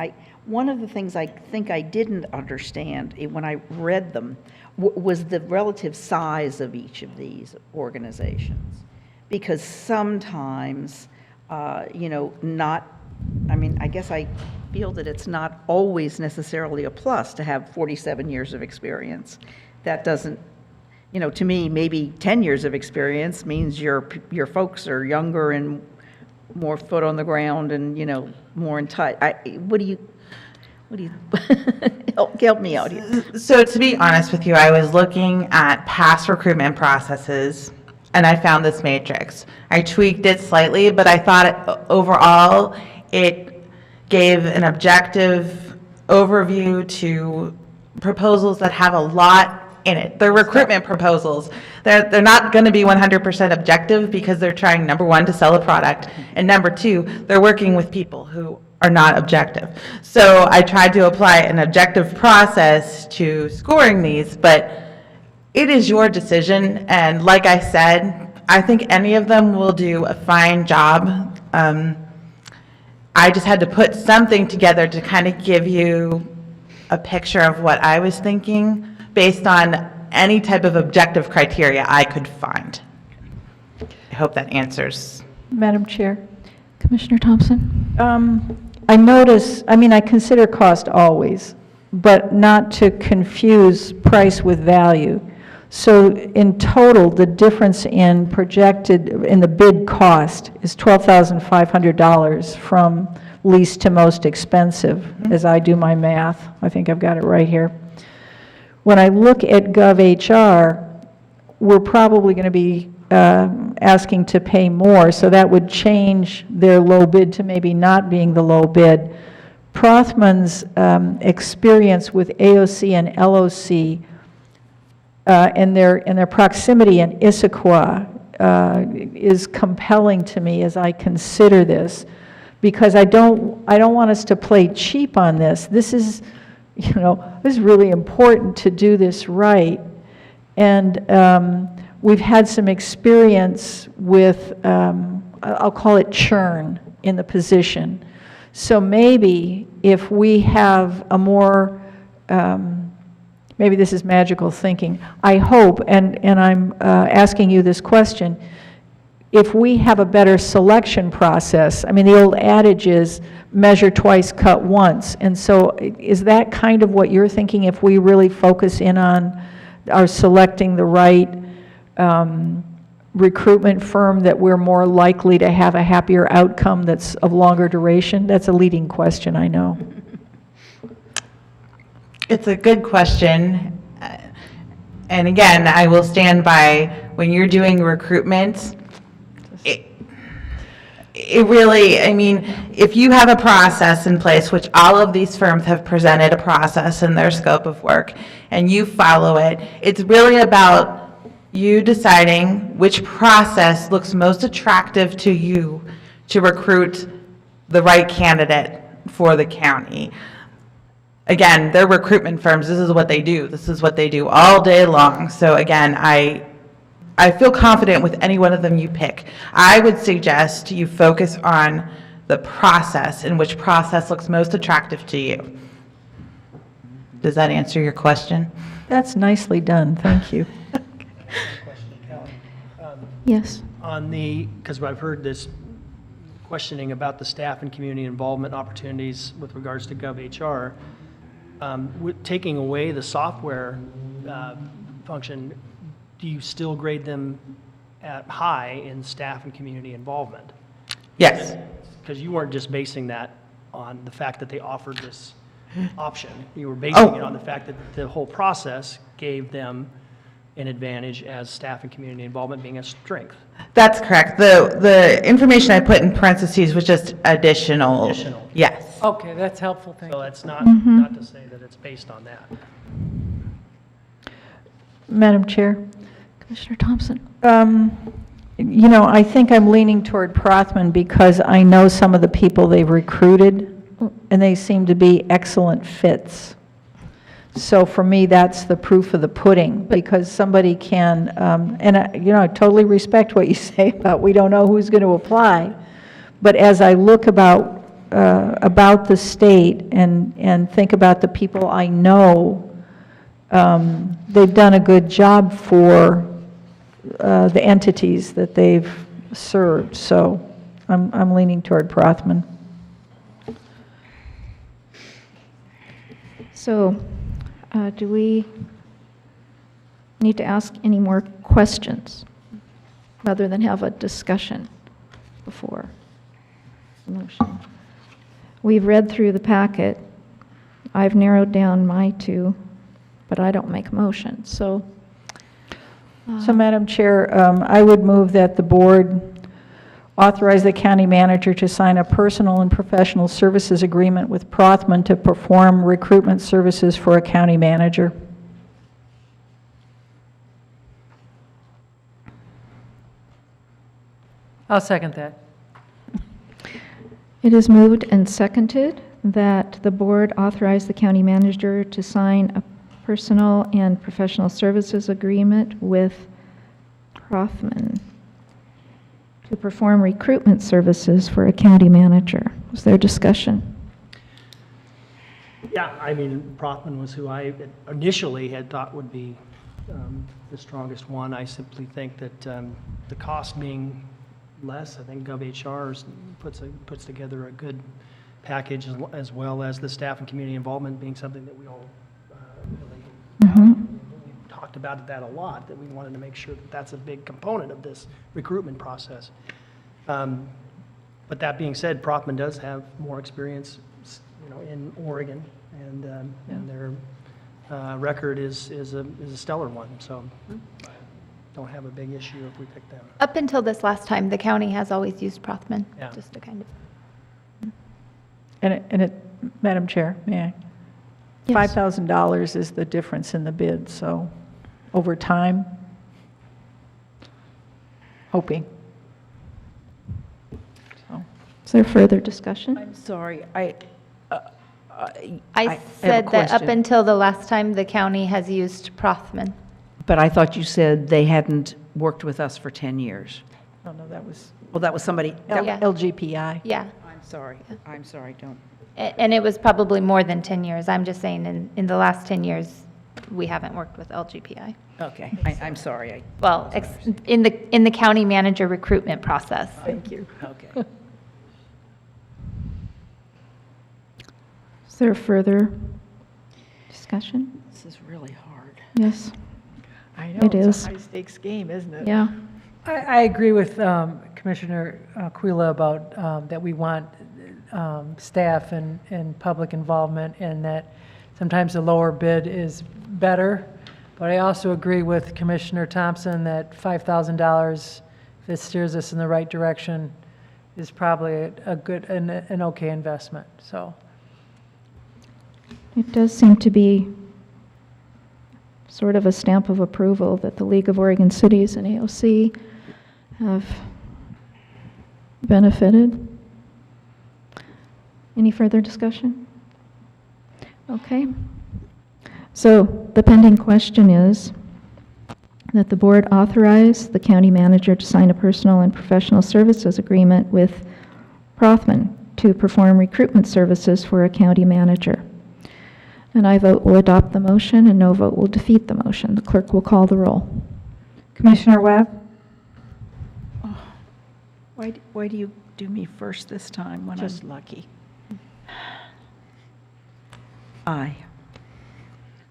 one of the things I think I didn't understand when I read them was the relative size of each of these organizations. Because sometimes, I guess I feel that it's not always necessarily a plus to have 47 years of experience. That doesn't, to me, maybe 10 years of experience means your folks are younger and more foot on the ground and, more in touch. What do you help me out here? So to be honest with you, I was looking at past recruitment processes and I found this matrix. I tweaked it slightly, but I thought overall it gave an objective overview to proposals that have a lot in it. They're recruitment proposals. They're not going to be 100% objective because they're trying, number one, to sell a product, and number two, they're working with people who are not objective. So I tried to apply an objective process to scoring these, but it is your decision, and like I said, I think any of them will do a fine job. I just had to put something together to kind of give you a picture of what I was thinking based on any type of objective criteria I could find. I hope that answers. Madam Chair. Commissioner Thompson? I consider cost always, but not to confuse price with value. So in total, the difference in the bid cost is $12,500 from least to most expensive, as I do my math. I think I've got it right here. When I look at GovHR, we're probably going to be asking to pay more, so that would change their low bid to maybe not being the low bid. Prothman's experience with AOC and LOC and their proximity in Issaquah is compelling to me as I consider this, because I don't want us to play cheap on this. This is really important to do this right. And we've had some experience with, I'll call it churn in the position. So maybe if we have a more, maybe this is magical thinking, I hope, and I'm asking you this question, if we have a better selection process, the old adage is measure twice, cut once. And so is that kind of what you're thinking, if we really focus in on our selecting the right recruitment firm, that we're more likely to have a happier outcome that's of longer duration? That's a leading question, I know. It's a good question. And again, I will stand by, when you're doing recruitment, it really, if you have a process in place, which all of these firms have presented a process in their scope of work, and you follow it, it's really about you deciding which process looks most attractive to you to recruit the right candidate for the county. Again, they're recruitment firms. This is what they do. This is what they do all day long. So again, I feel confident with any one of them you pick. I would suggest you focus on the process and which process looks most attractive to you. Does that answer your question? That's nicely done, thank you. Yes. Because I've heard this questioning about the staff and community involvement opportunities with regards to GovHR, taking away the software function, do you still grade them at high in staff and community involvement? Yes. Because you weren't just basing that on the fact that they offered this option. You were basing it on the fact that the whole process gave them an advantage as staff and community involvement being a strength. That's correct. The information I put in parentheses was just additional. Additional. Yes. Okay, that's helpful, thank you. So that's not to say that it's based on that. Madam Chair. Commissioner Thompson? I think I'm leaning toward Prothman because I know some of the people they've recruited, and they seem to be excellent fits. So for me, that's the proof of the pudding, because somebody can, I totally respect what you say about we don't know who's going to apply, but as I look about about the state and think about the people I know, they've done a good job for the entities that they've served. So I'm leaning toward Prothman. So, do we need to ask any more questions rather than have a discussion before the motion? We've read through the packet. I've narrowed down my two, but I don't make a motion, so. So, Madam Chair, I would move that the board authorize the county manager to sign a personal and professional services agreement with Prothman to perform recruitment services for a county manager. I'll second that. It is moved and seconded that the board authorize the county manager to sign a personal and professional services agreement with Prothman to perform recruitment services for a county manager. Was there discussion? Yeah, I mean, Prothman was who I initially had thought would be the strongest one. I simply think that the cost being less, I think GovHR puts together a good package, as well as the staff and community involvement being something that we all really we talked about that a lot, that we wanted to make sure that that's a big component of this recruitment process. But that being said, Prothman does have more experience, in Oregon, and their record is a stellar one. So I don't have a big issue if we pick them. Up until this last time, the county has always used Prothman, Yeah. just to kind of. Madam Chair, may I? Yes. $5,000 is the difference in the bid, so over time, hoping. So. Is there further discussion? I'm sorry, I I said that up until the last time, the county has used Prothman. But I thought you said they hadn't worked with us for 10 years. Oh, no, that was Well, that was somebody, Yeah. LGPI. Yeah, I'm sorry, don't. and it was probably more than 10 years. I'm just saying in the last 10 years, we haven't worked with LGPI. Okay, I'm sorry. Well, in the county manager recruitment process. Thank you. Okay. Is there further discussion? This is really hard. Yes. I know, It it's is. a high-stakes game, isn't it? Yeah. I agree with Commissioner Aquila about that we want staff and public involvement, and that sometimes the lower bid is better. But I also agree with Commissioner Thompson that $5,000, if it steers us in the right direction, is probably a good, an okay investment, so. It does seem to be sort of a stamp of approval that the League of Oregon Cities and AOC have benefited. Any further discussion? Okay. So the pending question is that the board authorize the county manager to sign a personal and professional services agreement with Prothman to perform recruitment services for a county manager. And I vote will adopt the motion, and no vote will defeat the motion. The clerk will call the roll. Commissioner Webb? Why do you do me first this time when I'm lucky? Aye.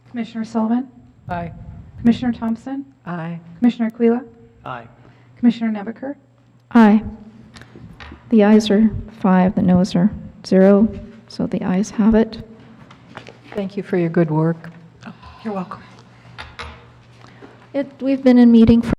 Commissioner Sullivan? Aye. Commissioner Thompson? Aye. Commissioner Aquila? Aye. Commissioner Nebaker? Aye. The ayes are 5, the noes are 0, so the ayes have it. Thank you for your good work. You're welcome. We've been in meeting for